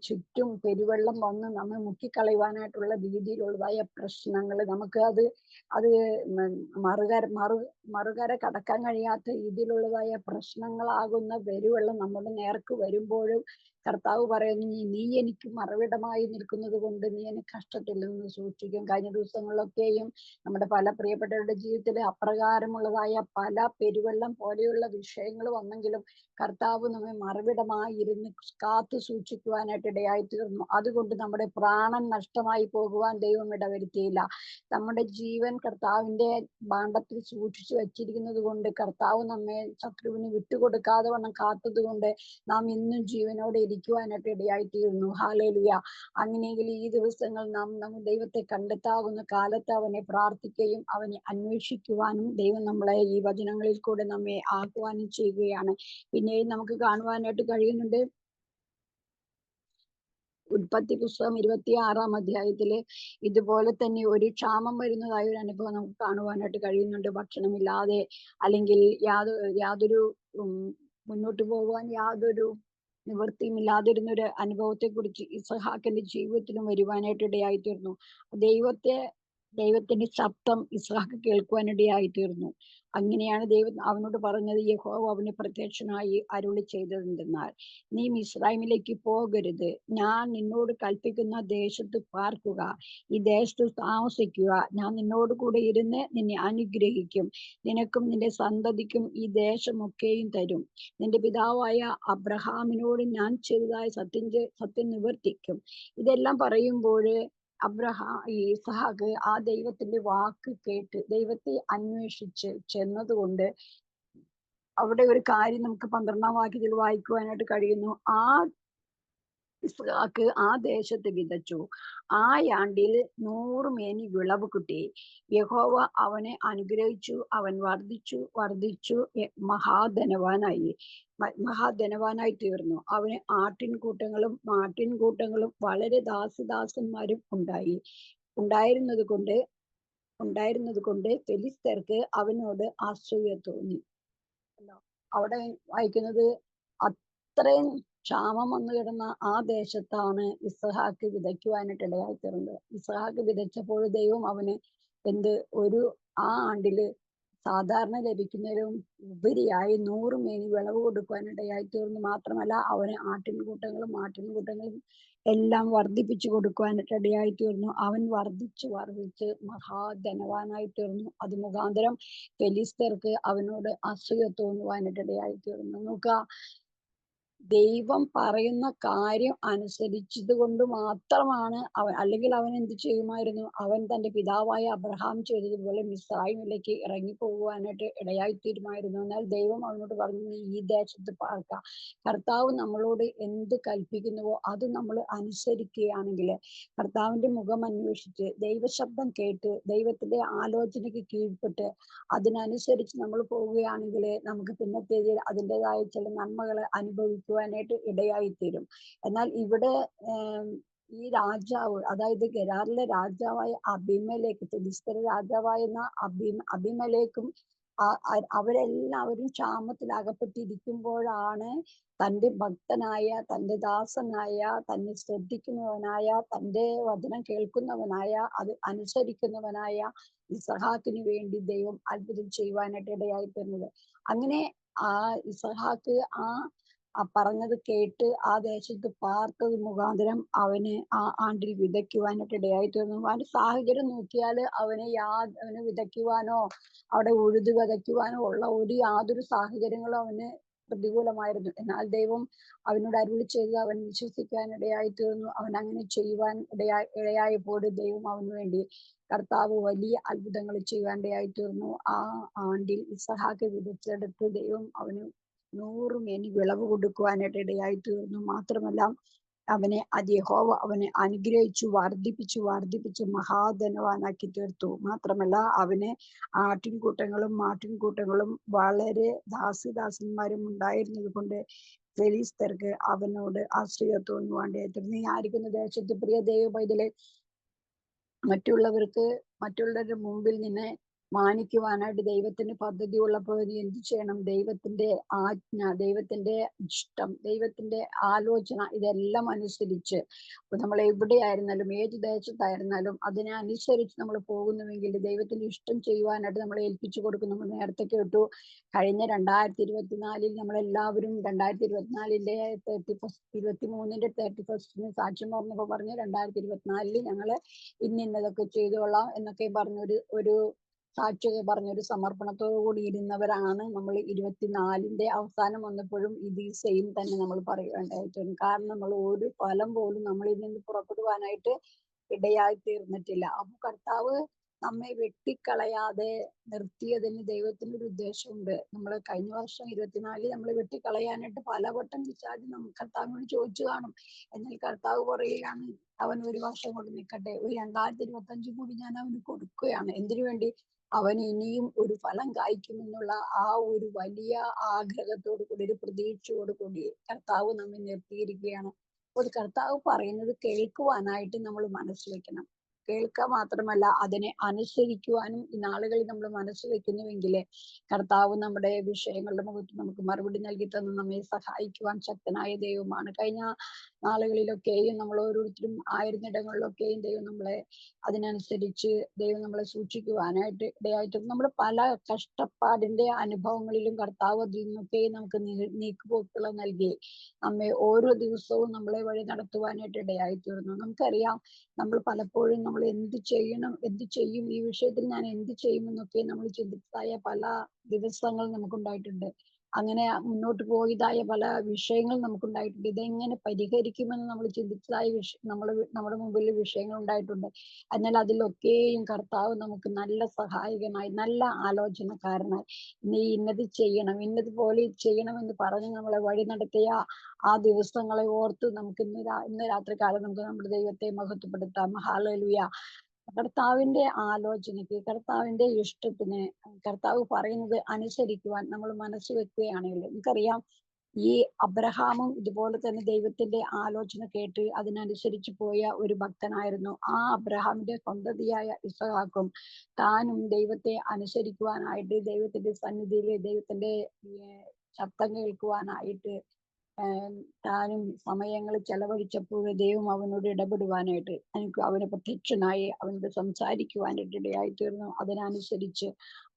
ചുറ്റും പെരുവെള്ളം വന്ന് നമ്മൾ മുക്കിക്കളയുവാനായിട്ടുള്ള രീതിയിലുള്ളതായ പ്രശ്നങ്ങൾ നമുക്ക് അത് മറുകര കടക്കാൻ കഴിയാത്ത രീതിയിലുള്ളതായ പ്രശ്നങ്ങളാകുന്ന പെരുവെള്ളം നമ്മുടെ നേർക്ക് വരുമ്പോഴും കർത്താവ് പറയുന്നു, നീ എനിക്ക് മറവിടമായി നിൽക്കുന്നത് കൊണ്ട് നീ എന്നെ കഷ്ടത്തിൽ നിന്ന് സൂക്ഷിക്കും. കഴിഞ്ഞ ദിവസങ്ങളിലൊക്കെയും നമ്മുടെ പല പ്രിയപ്പെട്ടവരുടെ ജീവിതത്തിൽ അപ്രകാരമുള്ളതായ പല പെരുവെള്ളം പോലെയുള്ള വിഷയങ്ങൾ വന്നെങ്കിലും കർത്താവ് നമ്മെ മറവിടമായി ഇരുന്ന് കാത്തു സൂക്ഷിക്കുവാനായിട്ട് ഇടയായി തീർന്നു. അതുകൊണ്ട് നമ്മുടെ പ്രാണൻ നഷ്ടമായി പോകുവാൻ ദൈവം ഇടവരുത്തിയില്ല. നമ്മുടെ ജീവൻ കർത്താവിന്റെ ഭാണ്ഡത്തിൽ സൂക്ഷിച്ചു വെച്ചിരിക്കുന്നത് കൊണ്ട് കർത്താവ് നമ്മെ ശത്രുവിന് വിട്ടുകൊടുക്കാതെ വണ്ണം കാത്തത് കൊണ്ട് നാം ഇന്നും ജീവനോടെ ഇരിക്കുവാനായിട്ട് ഇടയായിത്തീരുന്നു. ഹാലേലുയ. അങ്ങനെയെങ്കിൽ ഈ ദിവസങ്ങൾ നാം ദൈവത്തെ കണ്ടെത്താവുന്ന കാലത്ത് അവനെ പ്രാർത്ഥിക്കുകയും അവനെ അന്വേഷിക്കുവാനും ദൈവം നമ്മളെ ഈ വചനങ്ങളിൽ കൂടെ നമ്മെ ആഹ്വാനം ചെയ്യുകയാണ്. പിന്നെയും നമുക്ക് കാണുവാനായിട്ട് കഴിയുന്നുണ്ട്, ഉൽപ്പത്തി പുസ്തകം 26-ാം അധ്യായത്തില് ഇതുപോലെ തന്നെ ഒരു ക്ഷാമം വരുന്നതായ ഒരു അനുഭവം നമുക്ക് കാണുവാനായിട്ട് കഴിയുന്നുണ്ട്. ഭക്ഷണമില്ലാതെ അല്ലെങ്കിൽ യാതൊരു മുന്നോട്ട് പോകുവാൻ യാതൊരു നിവൃത്തിയുമില്ലാതിരുന്നൊരു അനുഭവത്തെ കുറിച്ച് ഇസഹാക്കിന്റെ ജീവിതത്തിലും വരുവാനായിട്ട് ഇടയായിത്തീർന്നു. ദൈവത്തിന്റെ ശബ്ദം ഇസ്ഹാക്ക് കേൾക്കുവാനിടയായി തീർന്നു. അങ്ങനെയാണ് ദൈവം അവനോട് പറഞ്ഞത്, യഹോവ അവന് പ്രത്യക്ഷനായി അരുളി ചെയ്തതെന്തെന്നാൽ, നീ മിസ്രൈമിലേക്ക് പോകരുത്, ഞാൻ നിന്നോട് കൽപ്പിക്കുന്ന ദേശത്ത് പാർക്കുക, ഈ ദേശത്ത് താമസിക്കുക, ഞാൻ നിന്നോട് കൂടെ ഇരുന്ന് നിന്നെ അനുഗ്രഹിക്കും, നിനക്കും നിന്റെ സന്തതിക്കും ഈ ദേശമൊക്കെയും തരും, നിന്റെ പിതാവായ അബ്രഹാമിനോട് ഞാൻ ചെയ്തതായ സത്യം നിവർത്തിക്കും. ഇതെല്ലാം പറയുമ്പോൾ ഇസഹാക്ക് ആ ദൈവത്തിന്റെ വാക്ക് കേട്ട് ദൈവത്തെ അന്വേഷിച്ച് ചെന്നതുകൊണ്ട് അവിടെ ഒരു കാര്യം നമുക്ക് 12-ാം വാക്യത്തിൽ വായിക്കുവാനായിട്ട് കഴിയുന്നു. ആ ഇസ്ഹാക്ക് ആ ദേശത്ത് വിതച്ചു, ആ ആണ്ടിൽ 100 മേനി വിളവ് കിട്ടി. യഹോവ അവനെ അനുഗ്രഹിച്ചു, അവൻ വർദ്ധിച്ചു മഹാധനവാനായി തീർന്നു. അവന് ആട്ടിൻകൂട്ടങ്ങളും വളരെ ദാസന്മാരും ഉണ്ടായിരുന്നത് കൊണ്ട് ഫെലിസ്തർക്ക് അവനോട് അസൂയ തോന്നി. അവിടെ വായിക്കുന്നത്, അത്രയും ക്ഷാമം വന്നു കിടന്ന ആ ദേശത്താണ് ഇസഹാക്ക് വിതയ്ക്കുവാനായിട്ട് ഇടയായി തീർന്നത്. ഇസഹാക്ക് വിതച്ചപ്പോൾ ദൈവം അവന് ആ ആണ്ടില് സാധാരണ ലഭിക്കുന്നതിലും ഉപരിയായി 100 മേനി വിളവ് കൊടുക്കുവാനിടയായി തീർന്നു. മാത്രമല്ല അവന് ആട്ടിൻകൂട്ടങ്ങളും എല്ലാം വർദ്ധിപ്പിച്ചു കൊടുക്കുവാനായിട്ട് ഇടയായി തീർന്നു. അവൻ വർദ്ധിച്ച് മഹാധനവാനായി തീർന്നു. അത് മുഖാന്തരം ഫെലിസ്ത്യർക്ക് അവനോട് അസൂയ തോന്നുവാനായിട്ട് ഇടയായി തീർന്നു. നോക്കുക, ദൈവം പറയുന്ന കാര്യം അനുസരിച്ചത് കൊണ്ട് മാത്രമാണ് അവൻ, അല്ലെങ്കിൽ അവൻ എന്ത് ചെയ്യുമായിരുന്നു? അവൻ തന്റെ പിതാവായ അബ്രഹാം ചെയ്തതുപോലെ മിസ്രയീമിലേക്ക് ഇറങ്ങിപ്പോകുവാനായിട്ട് ഇടയായിത്തീരുമായിരുന്നു. എന്നാൽ ദൈവം അവനോട് പറഞ്ഞു, നീ ഈ ദേശത്ത് പാർക്ക. കർത്താവ് നമ്മളോട് എന്ത് കൽപ്പിക്കുന്നുവോ അത് നമ്മൾ അനുസരിക്കുകയാണെങ്കിൽ, കർത്താവിന്റെ മുഖം അന്വേഷിച്ച് ദൈവശബ്ദം കേട്ട് ദൈവത്തിന്റെ ആലോചനയ്ക്ക് കീഴ്പ്പെട്ട് അതിനനുസരിച്ച് നമ്മൾ പോവുകയാണെങ്കിൽ നമുക്ക് പിന്നത്തേതിൽ അതിൻ്റെതായ ചില നന്മകൾ അനുഭവിക്കുവാനായിട്ട് ഇടയായിത്തീരും. എന്നാൽ ഇവിടെ ഈ രാജാവ്, അതായത് ഗെരാറിലെ രാജാവായ അബീമേലെക്ക്, ഫെലിസ്ത്യരുടെ രാജാവായിരുന്ന അബീമേലെക്കും അവരെല്ലാവരും ക്ഷാമത്തിൽ അകപ്പെട്ടിരിക്കുമ്പോഴാണ് തന്റെ ഭക്തനായ, തന്റെ ദാസനായ, തന്നെ ശ്രദ്ധിക്കുന്നവനായ, തന്റെ വചനം കേൾക്കുന്നവനായ, അത് അനുസരിക്കുന്നവനായ ഇസഹാക്കിന് വേണ്ടി ദൈവം അത്ഭുതം ചെയ്യുവാനായിട്ട് ഇടയായി തീർന്നത്. അങ്ങനെ ആ ഇസഹാക്ക് പറഞ്ഞത് കേട്ട് ആ ദേശത്ത് പാർത്തത് മുഖാന്തരം അവന് ആ ആണ്ടിൽ വിതയ്ക്കുവാനായിട്ട് ഇടയായി തീർന്നു. അവന്റെ സാഹചര്യം നോക്കിയാൽ അവന് വിതയ്ക്കുവാനോ അവിടെ ഉഴുത് വിതയ്ക്കുവാനോ ഉള്ള യാതൊരു സാഹചര്യങ്ങളും അവന് പ്രതികൂലമായിരുന്നു. എന്നാൽ ദൈവം അവനോട് അരുളി ചെയ്ത് അവൻ വിശ്വസിക്കാൻ ഇടയായി തീർന്നു. അവൻ അങ്ങനെ ചെയ്യുവാൻ ഇടയായപ്പോൾ ദൈവം അവന് വേണ്ടി, കർത്താവ് വലിയ അത്ഭുതങ്ങൾ ചെയ്യാൻ ഇടയായി തീർന്നു. ആ ആണ്ടിൽ ഇസഹാക്ക് വിതച്ചെടുത്ത് ദൈവം അവന് 100 മേനി വിളവ് കൊടുക്കുവാനായിട്ട് ഇടയായി തീർന്നു. മാത്രമല്ല യഹോവ അവനെ അനുഗ്രഹിച്ചു വർദ്ധിപ്പിച്ച് മഹാധനവാനാക്കി തീർത്തു. മാത്രമല്ല അവന് ആട്ടിൻകൂട്ടങ്ങളും വളരെ ദാസിദാസന്മാരും ഉണ്ടായിരുന്നത് കൊണ്ട് ഫെലിസ്ത്യർക്ക് അവനോട് അസൂയ തോന്നുവാണ്ടായി. നീ ആയിരിക്കുന്ന ദേശത്ത് പ്രിയ ദൈവ പൈതലെ, മറ്റുള്ളവരുടെ മുമ്പിൽ നിന്നെ മാനിക്കുവാനായിട്ട് ദൈവത്തിന് പദ്ധതി ഉള്ളപ്പോൾ നീ എന്ത് ചെയ്യണം? ദൈവത്തിന്റെ ആജ്ഞ, ദൈവത്തിന്റെ ഇഷ്ടം, ദൈവത്തിന്റെ ആലോചന ഇതെല്ലാം അനുസരിച്ച് നമ്മൾ എവിടെയായിരുന്നാലും ഏത് ദേശത്തായിരുന്നാലും അതിനെ അനുസരിച്ച് നമ്മൾ പോകുന്നുവെങ്കിൽ ദൈവത്തിന്റെ ഇഷ്ടം ചെയ്യുവാനായിട്ട് നമ്മളെ ഏൽപ്പിച്ചു കൊടുക്കും. നമ്മൾ നേരത്തെ കേട്ടു, കഴിഞ്ഞ 2024 നമ്മളെല്ലാവരും 2024 23 31 സാക്ഷ്യം പറഞ്ഞപ്പോൾ പറഞ്ഞു 2024 ഞങ്ങള് ഇന്നതൊക്കെ ചെയ്തോളാം എന്നൊക്കെ പറഞ്ഞൊരു സാക്ഷിയൊക്കെ പറഞ്ഞൊരു സമർപ്പണത്തോടു കൂടി ഇരുന്നവരാണ് നമ്മൾ. 24 അവസാനം വന്നപ്പോഴും ഇത് സെയിം തന്നെ നമ്മൾ പറയുകയുണ്ടായിട്ടുണ്ട്. കാരണം നമ്മൾ ഒരു ഫലം പോലും നമ്മളിൽ നിന്ന് പുറപ്പെടുവാനായിട്ട് ഇടയായി തീർന്നിട്ടില്ല. അപ്പൊ കർത്താവ് നമ്മെ വെട്ടിക്കളയാതെ നിർത്തിയതിന് ദൈവത്തിനൊരു ഉദ്ദേശമുണ്ട്. നമ്മൾ കഴിഞ്ഞ വർഷം 24 നമ്മൾ വെട്ടിക്കളയാനായിട്ട് പലവട്ടം വിചാരിച്ച് നമുക്ക് കർത്താവിനോട് ചോദിച്ചു കാണും. എന്നാൽ കർത്താവ് പറയുകയാണ്, അവൻ ഒരു വർഷം കൊണ്ട് നിൽക്കട്ടെ, ഒരു 2025 കൂടി ഞാൻ അവന് കൊടുക്കുകയാണ്. എന്തിനു വേണ്ടി? അവൻ ഇനിയും ഒരു ഫലം കായ്ക്കുമെന്നുള്ള ആ ഒരു വലിയ ആഗ്രഹത്തോടു കൂടി, ഒരു പ്രതീക്ഷയോടു കൂടി കർത്താവ് നമ്മെ നിർത്തിയിരിക്കുകയാണ്. അപ്പോൾ കർത്താവ് പറയുന്നത് കേൾക്കുവാനായിട്ട് നമ്മൾ മനസ്സ് വെക്കണം. കേൾക്കുക മാത്രമല്ല അതിനെ അനുസരിക്കുവാനും ഈ നാളുകളിൽ നമ്മൾ മനസ്സ് വെക്കുന്നുവെങ്കിൽ കർത്താവ് നമ്മുടെ വിഷയങ്ങളുടെ മുഖത്ത് നമുക്ക് മറുപടി നൽകി തന്ന് നമ്മെ സഹായിക്കുവാൻ ശക്തനായ ദൈവമാണ്. കഴിഞ്ഞ നാളുകളിലൊക്കെയും നമ്മൾ ഓരോരുത്തരും ആയിരുന്നിടങ്ങളിലൊക്കെയും ദൈവം നമ്മളെ അതിനനുസരിച്ച് ദൈവം നമ്മളെ സൂക്ഷിക്കുവാനായിട്ട് ഇടയായിട്ട് നമ്മൾ പല കഷ്ടപ്പാടിന്റെ അനുഭവങ്ങളിലും കർത്താവ് അതിൽ നിന്നൊക്കെയും നമുക്ക് നീക്കുപോക്കുകൾ നൽകി നമ്മെ ഓരോ ദിവസവും നമ്മളെ വഴി നടത്തുവാനായിട്ട് ഇടയായി തീർന്നു. നമുക്കറിയാം, നമ്മൾ പലപ്പോഴും നമ്മൾ എന്ത് ചെയ്യും, ഈ വിഷയത്തിൽ ഞാൻ എന്ത് ചെയ്യുമെന്നൊക്കെ നമ്മൾ ചിന്തിച്ചതായ പല ദിവസങ്ങൾ നമുക്കുണ്ടായിട്ടുണ്ട്. അങ്ങനെ മുന്നോട്ട് പോയതായ പല വിഷയങ്ങൾ നമുക്കുണ്ടായിട്ടുണ്ട്. ഇതെങ്ങനെ പരിഹരിക്കുമെന്ന് നമ്മൾ ചിന്തിച്ചതായ നമ്മുടെ മുമ്പിൽ വിഷയങ്ങൾ ഉണ്ടായിട്ടുണ്ട്. എന്നാൽ അതിലൊക്കെയും കർത്താവ് നമുക്ക് നല്ല സഹായകനായി, നല്ല ആലോചനക്കാരനായി, നീ ഇന്നത് ചെയ്യണം, ഇന്നതുപോലെ ചെയ്യണമെന്ന് പറഞ്ഞ് നമ്മളെ വഴി നടത്തിയ ആ ദിവസങ്ങളെ ഓർത്ത് നമുക്ക് ഇന്ന് രാത്രി കാലം നമുക്ക് നമ്മുടെ ദൈവത്തെ മഹത്വപ്പെടുത്താം. ഹല്ലേലൂയ. കർത്താവിന്റെ ആലോചനയ്ക്ക്, കർത്താവിന്റെ ഇഷ്ടത്തിന്, കർത്താവ് പറയുന്നത് അനുസരിക്കുവാൻ നമ്മൾ മനസ്സ് വെക്കുകയാണെങ്കിൽ, നമുക്കറിയാം ഈ അബ്രഹാമും ഇതുപോലെ തന്നെ ദൈവത്തിന്റെ ആലോചന കേട്ട് അതിനനുസരിച്ച് പോയ ഒരു ഭക്തനായിരുന്നു. ആ അബ്രഹാമിന്റെ സന്തതിയായ ഇസഹാക്കും താനും ദൈവത്തെ അനുസരിക്കുവാനായിട്ട്, ദൈവത്തിന്റെ സന്നിധിയിൽ ദൈവത്തിന്റെ ശബ്ദം കേൾക്കുവാനായിട്ട് താനും സമയങ്ങൾ ചെലവഴിച്ചപ്പോൾ ദൈവം അവനോട് ഇടപെടുവാനായിട്ട് അവന് പ്രത്യക്ഷനായി അവനോട് സംസാരിക്കുവാനായിട്ട് ഇടയായി തീർന്നു. അതിനനുസരിച്ച്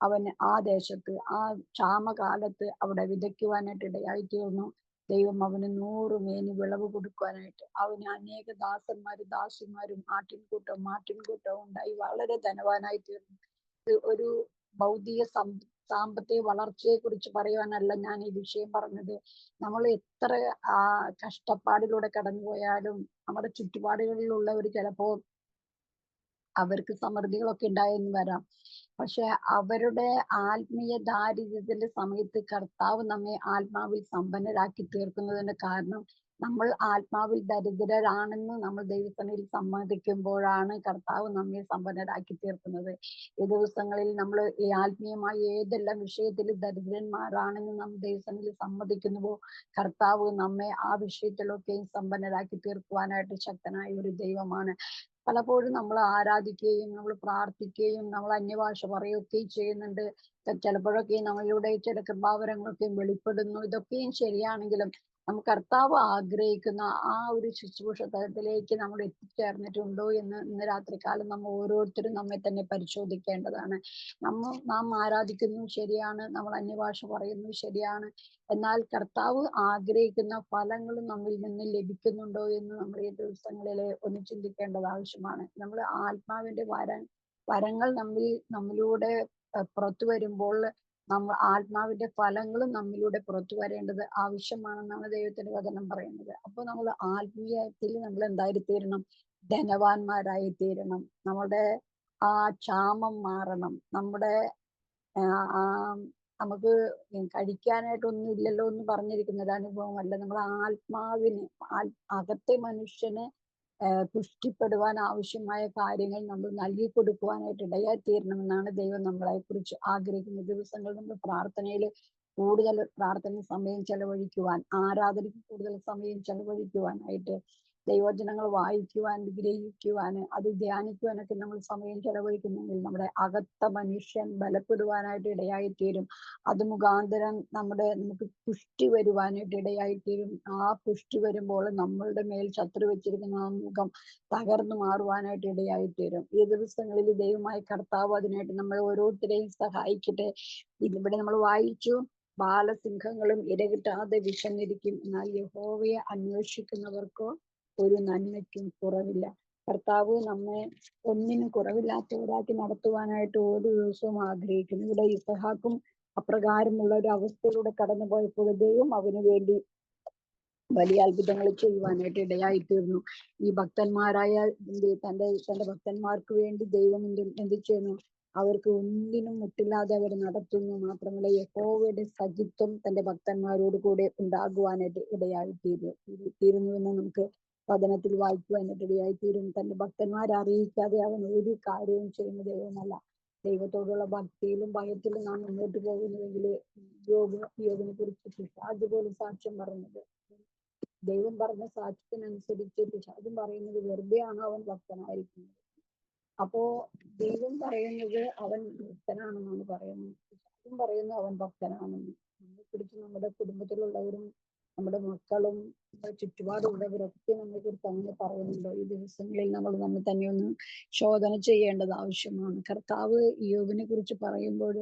അവൻ ആ ദേശത്ത് ആ ക്ഷാമകാലത്ത് അവിടെ വിതയ്ക്കുവാനായിട്ട് ഇടയായി തീർന്നു. ദൈവം അവന് 100 മേനി വിളവ് കൊടുക്കുവാനായിട്ട് അവന് അനേക ദാസന്മാരും ദാസിമാരും മാട്ടിൻകൂട്ടവും ഉണ്ടായി വളരെ ധനവാനായി തീർന്നു. ഒരു ഭൗതിക സാമ്പത്തിക വളർച്ചയെ കുറിച്ച് പറയുവാനല്ല ഞാൻ ഈ വിഷയം പറഞ്ഞത്. നമ്മൾ എത്ര കഷ്ടപ്പാടിലൂടെ കടന്നുപോയാലും നമ്മുടെ ചുറ്റുപാടുകളിലുള്ളവർ ചിലപ്പോ അവർക്ക് സമൃദ്ധികളൊക്കെ ഉണ്ടായെന്ന് വരാം. പക്ഷെ അവരുടെ ആത്മീയ ദാരിദ്ര്യത്തിന്റെ സമയത്ത് കർത്താവ് നമ്മെ ആത്മാവിൽ സമ്പന്നരാക്കി തീർക്കുന്നതിന്റെ കാരണം നമ്മൾ ആത്മാവിൽ ദരിദ്രരാണെന്ന് നമ്മൾ ദൈവസന്നിധിയിൽ സമ്മതിക്കുമ്പോഴാണ് കർത്താവ് നമ്മെ സമ്പന്നരാക്കി തീർക്കുന്നത്. ഈ ദിവസങ്ങളിൽ നമ്മൾ ഈ ആത്മീയമായ ഏതെല്ലാം വിഷയത്തിൽ ദരിദ്രന്മാരാണെന്ന് നമ്മൾ ദൈവസന്നിധിയിൽ സമ്മതിക്കുന്നുവോ കർത്താവ് നമ്മെ ആ വിഷയത്തിലൊക്കെയും സമ്പന്നരാക്കി തീർക്കുവാനായിട്ട് ശക്തനായ ഒരു ദൈവമാണ്. പലപ്പോഴും നമ്മൾ ആരാധിക്കുകയും നമ്മൾ പ്രാർത്ഥിക്കുകയും നമ്മൾ അന്യഭാഷ പറയുകയൊക്കെയും ചെയ്യുന്നുണ്ട്. ചിലപ്പോഴൊക്കെ നമ്മളുടെ ചില കൃപാവരങ്ങളൊക്കെയും വെളിപ്പെടുന്നു. ഇതൊക്കെയും ശരിയാണെങ്കിലും നമുക്ക് കർത്താവ് ആഗ്രഹിക്കുന്ന ആ ഒരു ശുശ്രൂഷ തലത്തിലേക്ക് നമ്മൾ എത്തിച്ചേർന്നിട്ടുണ്ടോ എന്ന് ഇന്ന് രാത്രികാലം നമ്മൾ ഓരോരുത്തരും നമ്മെ തന്നെ പരിശോധിക്കേണ്ടതാണ്. നാം ആരാധിക്കുന്നു ശരിയാണ്, നമ്മൾ അന്യഭാഷ പറയുന്നു ശരിയാണ്, എന്നാൽ കർത്താവ് ആഗ്രഹിക്കുന്ന ഫലങ്ങൾ നമ്മിൽ നിന്ന് ലഭിക്കുന്നുണ്ടോ എന്ന് നമ്മൾ ഈ ദിവസങ്ങളിൽ ഒന്ന് ചിന്തിക്കേണ്ടത് ആവശ്യമാണ്. നമ്മൾ ആത്മാവിന്റെ വരങ്ങൾ നമ്മിലൂടെ പുറത്തു വരുമ്പോൾ നമ്മൾ ആത്മാവിന്റെ ഫലങ്ങളും നമ്മിലൂടെ പുറത്തു വരേണ്ടത് ആവശ്യമാണെന്നാണ് ദൈവത്തിന്റെ വചനം പറയുന്നത്. അപ്പോൾ നമ്മൾ ആത്മീയത്തിൽ നമ്മൾ എന്തായി തീരണം? ധനവാന്മാരായി തീരണം. നമ്മുടെ ആ ക്ഷാമം മാറണം. നമ്മുടെ നമുക്ക് കഴിക്കാനായിട്ടൊന്നും ഇല്ലല്ലോ എന്ന് പറഞ്ഞിരിക്കുന്ന ഒരു അനുഭവമല്ല. നമ്മൾ ആത്മാവിന് അകത്തെ മനുഷ്യന് പുഷ്ടിപ്പെടുവാൻ ആവശ്യമായ കാര്യങ്ങൾ നമ്മൾ നൽകി കൊടുക്കുവാനായിട്ട് ഇടയായി തീരണമെന്നാണ് ദൈവം നമ്മളെ കുറിച്ച് ആഗ്രഹിക്കുന്ന ദിവസങ്ങൾ. നമ്മൾ പ്രാർത്ഥനയിൽ കൂടുതൽ പ്രാർത്ഥന സമയം ചെലവഴിക്കുവാൻ, ആരാധനയ്ക്ക് കൂടുതൽ സമയം ചെലവഴിക്കുവാനായിട്ട്, ദൈവവചനങ്ങൾ വായിക്കുവാൻ, ഗ്രഹിക്കുവാൻ, അത് ധ്യാനിക്കുവാനൊക്കെ നമ്മൾ സമയം ചെലവഴിക്കുന്നെങ്കിൽ നമ്മുടെ അകത്ത മനുഷ്യൻ ബലപ്പെടുവാനായിട്ട് ഇടയായി തീരും. അത് മുഖാന്തരം നമുക്ക് പുഷ്ടി വരുവാനായിട്ട് ഇടയായി തീരും. ആ പുഷ്ടി വരുമ്പോൾ നമ്മളുടെ മേൽ ശത്രു വെച്ചിരിക്കുന്ന ആ മുഖം തകർന്നു മാറുവാനായിട്ട് ഇടയായി തീരും. ഈ ദിവസങ്ങളിൽ ദൈവമായ കർത്താവ് അതിനായിട്ട് നമ്മൾ ഓരോരുത്തരെയും സഹായിക്കട്ടെ. ഇവിടെ നമ്മൾ വായിച്ചു, ബാലസിംഹങ്ങളും ഇരകിട്ടാതെ വിശന്നിരിക്കും, എന്നാൽ യഹോവയെ അന്വേഷിക്കുന്നവർക്കോ ഒരു നന്മയ്ക്കും കുറവില്ല. കർത്താവ് നമ്മെ ഒന്നിനും കുറവില്ലാത്തവരാക്കി നടത്തുവാനായിട്ട് ഓരോ ദിവസവും ആഗ്രഹിക്കുന്നു. ഇവിടെ ഇസഹാക്കും അപ്രകാരമുള്ള ഒരു അവസ്ഥയിലൂടെ കടന്നുപോയപ്പോൾ ദൈവം അവന് വേണ്ടി വലിയ അത്ഭുതങ്ങൾ ചെയ്യുവാനായിട്ട് ഇടയായി തീർന്നു. ഈ ഭക്തന്മാരായ തന്റെ ഭക്തന്മാർക്ക് വേണ്ടി ദൈവം എന്ത് ചെയ്യുന്നു? അവർക്ക് ഒന്നിനും മുട്ടില്ലാതെ അവർ നടത്തുന്നു. മാത്രമല്ല യഹോവയുടെ സഖിത്വം തന്റെ ഭക്തന്മാരോട് കൂടെ ഉണ്ടാകുവാനായിട്ട് ഇടയായി തീരുന്നുവെന്ന് നമുക്ക് വചനത്തിൽ വായിക്കുവാനായിട്ട് ഇടയായി തീരും. തന്റെ ഭക്തന്മാരെ അറിയിക്കാതെ അവൻ ഒരു കാര്യവും ചെയ്യുന്ന ദൈവമല്ല. ദൈവത്തോടുള്ള ഭക്തിയിലും ഭയത്തിലും നാം മുന്നോട്ട് പോകുന്നുവെങ്കിൽ യോബിനെ കുറിച്ച് പിശാച് പോലും സാക്ഷ്യം പറഞ്ഞത്, ദൈവം പറഞ്ഞ സാക്ഷ്യത്തിനനുസരിച്ച് പിശാചും പറയുന്നത് വെറുതെയാണ് അവൻ ഭക്തനായിരിക്കുന്നത്. അപ്പോ ദൈവം പറയുന്നത് അവൻ ഭക്തനാണെന്നാണ് പറയുന്നത്, പിശാചും പറയുന്നു അവൻ ഭക്തനാണെന്ന്. നമ്മളെ കുറിച്ച് നമ്മുടെ കുടുംബത്തിലുള്ളവരും നമ്മുടെ മക്കളും നമ്മുടെ ചുറ്റുപാടുള്ളവരൊക്കെ നമ്മളെ കുറിച്ച് അങ്ങനെ പറയുന്നുണ്ടോ? ഈ ദിവസങ്ങളിൽ നമ്മൾ നമ്മെ തന്നെ ഒന്ന് ശോധന ചെയ്യേണ്ടത് ആവശ്യമാണ്. കർത്താവ് ഇയ്യോബിനെ കുറിച്ച് പറയുമ്പോൾ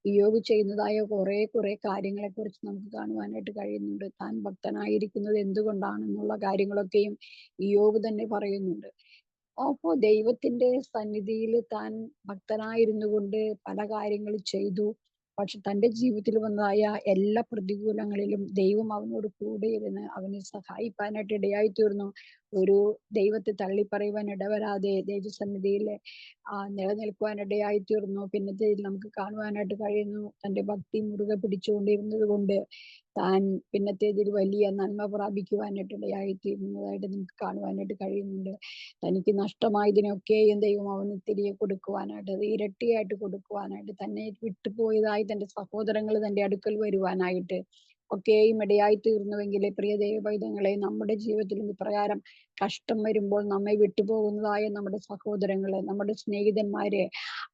ഇയ്യോബ് ചെയ്യുന്നതായ കുറെ കാര്യങ്ങളെ കുറിച്ച് നമുക്ക് കാണുവാനായിട്ട് കഴിയുന്നുണ്ട്. താൻ ഭക്തനായിരിക്കുന്നത് എന്തുകൊണ്ടാണെന്നുള്ള കാര്യങ്ങളൊക്കെയും ഇയ്യോബ് തന്നെ പറയുന്നുണ്ട്. അപ്പോ ദൈവത്തിന്റെ സന്നിധിയിൽ താൻ ഭക്തനായിരുന്നു കൊണ്ട് പല കാര്യങ്ങൾ ചെയ്തു. പക്ഷെ തന്റെ ജീവിതത്തിൽ വന്നതായ എല്ലാ പ്രതികൂലങ്ങളിലും ദൈവം അവനോട് കൂടെ ഇരുന്ന് അവനെ സഹായിക്കാനായിട്ട് ഇടയായി തീർന്നു. ഒരു ദൈവത്തെ തള്ളിപ്പറയുവാൻ ഇടവരാതെ ദൈവസന്നിധിയിൽ നിലനിൽക്കുവാൻ ഇടയായി തീർന്നു. പിന്നത്തെ നമുക്ക് കാണുവാനായിട്ട് കഴിയുന്നു, തന്റെ ഭക്തി മുറുകെ പിടിച്ചുകൊണ്ടിരുന്നത് കൊണ്ട് താൻ പിന്നത്തേതിൽ വലിയ നന്മ പ്രാപിക്കുവാനായിട്ട് ഇടയായി തീരുന്നതായിട്ട് നമുക്ക് കാണുവാനായിട്ട് കഴിയുന്നുണ്ട്. തനിക്ക് നഷ്ടമായതിനൊക്കെയും ദൈവം അവന് തിരികെ കൊടുക്കുവാനായിട്ട്, അത് ഇരട്ടിയായിട്ട് കൊടുക്കുവാനായിട്ട്, തന്നെ വിട്ടുപോയതായി തന്റെ സഹോദരങ്ങൾ തന്റെ അടുക്കൽ വരുവാനായിട്ട്, ഒക്കെയും ഇടയായി തീർന്നുവെങ്കിൽ പ്രിയ ദൈവപൈതങ്ങളെ, നമ്മുടെ ജീവിതത്തിലും ഇപ്രകാരം കഷ്ടം വരുമ്പോൾ നമ്മെ വിട്ടുപോകുന്നതായ നമ്മുടെ സഹോദരങ്ങളെ, നമ്മുടെ സ്നേഹിതന്മാരെ,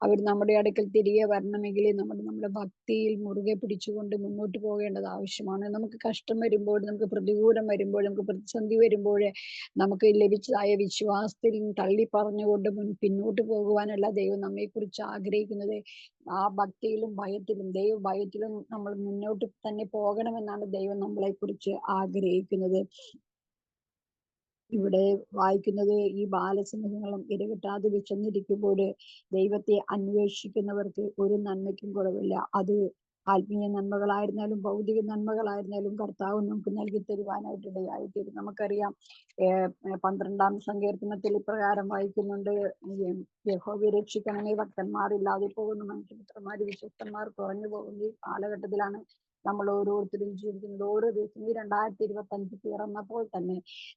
അവർ നമ്മുടെ അടുക്കൽ തിരികെ വരണമെങ്കിൽ നമ്മുടെ ഭക്തിയിൽ മുറുകെ പിടിച്ചുകൊണ്ട് മുന്നോട്ട് പോകേണ്ടത് ആവശ്യമാണ്. നമുക്ക് കഷ്ടം വരുമ്പോൾ, നമുക്ക് പ്രതികൂലം വരുമ്പോൾ, നമുക്ക് പ്രതിസന്ധി വരുമ്പോൾ, നമുക്ക് ലഭിച്ചതായ വിശ്വാസത്തിൽ തള്ളി പറഞ്ഞുകൊണ്ട് പിന്നോട്ട് പോകുവാനല്ല ദൈവം നമ്മെക്കുറിച്ച് ആഗ്രഹിക്കുന്നത്. ആ ഭക്തിയിലും ഭയത്തിലും ദൈവഭയത്തിലും നമ്മൾ മുന്നോട്ട് തന്നെ പോകണമെന്നാണ് ദൈവം നമ്മളെ കുറിച്ച് ആഗ്രഹിക്കുന്നത്. ഇവിടെ വായിക്കുന്നത്, ഈ ബാലസിംഹങ്ങളും ഇരകിട്ടാതെ വിശന്നിരിക്കുമ്പോൾ ദൈവത്തെ അന്വേഷിക്കുന്നവർക്ക് ഒരു നന്മയ്ക്കും കുറവില്ല. അത് ആത്മീയ നന്മകളായിരുന്നാലും ഭൗതിക നന്മകളായിരുന്നാലും കർത്താവ് നമുക്ക് നൽകി തരുവാനായിട്ട് ഇടയായിത്തീരും. നമുക്കറിയാം, 12-ാം സങ്കീർത്തനത്തിൽ ഇപ്രകാരം വായിക്കുന്നുണ്ട്, യഹോവയെ രക്ഷിക്കണമേ, ഭക്തന്മാരില്ലാതെ പോകുന്നു, മനുഷ്യപുത്രന്മാർ വിശ്വസ്തന്മാർ കുറഞ്ഞു പോകുന്ന ഈ കാലഘട്ടത്തിലാണ് നമ്മൾ ഓരോരുത്തരും ജീവിക്കുന്നത്. ഓരോ ദിവസവും ഈ 2025 പിറന്നപ്പോൾ തന്നെ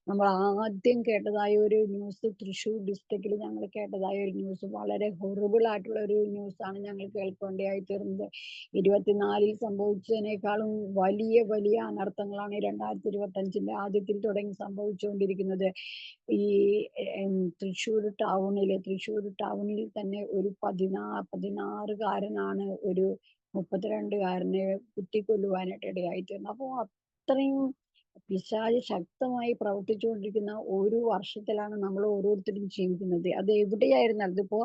നമ്മൾ ആദ്യം കേട്ടതായ ഒരു ന്യൂസ്, തൃശ്ശൂർ ഡിസ്ട്രിക്റ്റിൽ ഞങ്ങൾ കേട്ടതായ ഒരു ന്യൂസ്, വളരെ ഹൊറിബിൾ ആയിട്ടുള്ള ഒരു ന്യൂസാണ് ഞങ്ങൾ കേൾക്കേണ്ടതായി തീർന്നത്. 24-ൽ സംഭവിച്ചതിനേക്കാളും വലിയ വലിയ അനർത്ഥങ്ങളാണ് 2025-ന്റെ ആദ്യത്തിൽ തുടങ്ങി സംഭവിച്ചുകൊണ്ടിരിക്കുന്നത്. ഈ തൃശ്ശൂർ ടൗണിൽ തന്നെ ഒരു 16-കാരനാണ് ഒരു 32-കാരനെ കുത്തിക്കൊല്ലുവാനായിട്ട് ഇടയായിത്തീർന്നു. അപ്പോൾ അത്രയും പിശാച് ശക്തമായി പ്രവർത്തിച്ചുകൊണ്ടിരിക്കുന്ന ഒരു വർഷത്തിലാണ് നമ്മൾ ഓരോരുത്തരും ജീവിക്കുന്നത്. അത് എവിടെയായിരുന്നാലും, ഇതിപ്പോ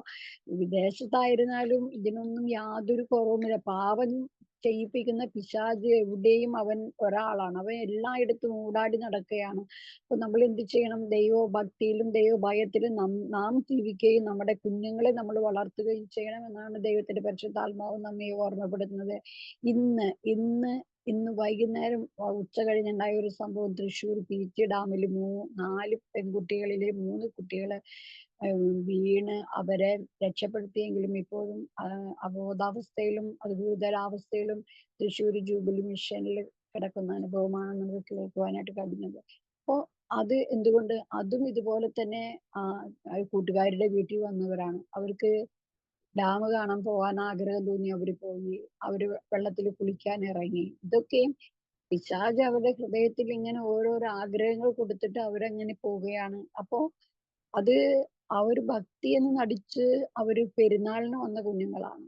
വിദേശത്തായിരുന്നാലും ഇതിനൊന്നും യാതൊരു കുറവുമില്ല. പാപം ചെയ്യിപ്പിക്കുന്ന പിശാച് എവിടെയും അവൻ ഒരാളാണ്. അവൻ എല്ലായിടത്തും ഊടാടി നടക്കുകയാണ്. അപ്പൊ നമ്മൾ എന്ത് ചെയ്യണം? ദൈവഭക്തിയിലും ദൈവഭയത്തിലും നാം ജീവിക്കുകയും നമ്മുടെ കുഞ്ഞുങ്ങളെ നമ്മൾ വളർത്തുകയും ചെയ്യണമെന്നാണ് ദൈവത്തിന്റെ പരിശുദ്ധാത്മാവ് നമ്മെ ഓർമ്മപ്പെടുത്തുന്നത്. ഇന്ന് വൈകുന്നേരം ഉച്ച കഴിഞ്ഞുണ്ടായ ഒരു സംഭവം, തൃശ്ശൂർ പീച്ചി ഡാമിൽ 4 പെൺകുട്ടികളിലെ 3 കുട്ടികള് വീണ് അവരെ രക്ഷപ്പെടുത്തിയെങ്കിലും ഇപ്പോഴും അബോധാവസ്ഥയിലും അത് ഗുരുതരാവസ്ഥയിലും തൃശ്ശൂർ ജൂബിലി മിഷനിൽ കിടക്കുന്ന അനുഭവമാണ് നമുക്ക് കേൾക്കുവാനായിട്ട് കഴിഞ്ഞത്. അപ്പോ അത് എന്തുകൊണ്ട്? അതും ഇതുപോലെ തന്നെ കൂട്ടുകാരുടെ വീട്ടിൽ വന്നവരാണ്. അവർക്ക് ഡാം കാണാൻ പോകാൻ ആഗ്രഹം തോന്നി, അവര് പോയി. അവര് വെള്ളത്തിൽ കുളിക്കാൻ ഇറങ്ങി. ഇതൊക്കെയും പിശാച് അവരുടെ ഹൃദയത്തിൽ ഇങ്ങനെ ഓരോരോ ആഗ്രഹങ്ങൾ കൊടുത്തിട്ട് അവരങ്ങനെ പോവുകയാണ്. അപ്പോ അത് ആ ഒരു ഭക്തി എന്ന് നടിച്ച് അവര് പെരുന്നാളിന് വന്ന കുഞ്ഞുങ്ങളാണ്.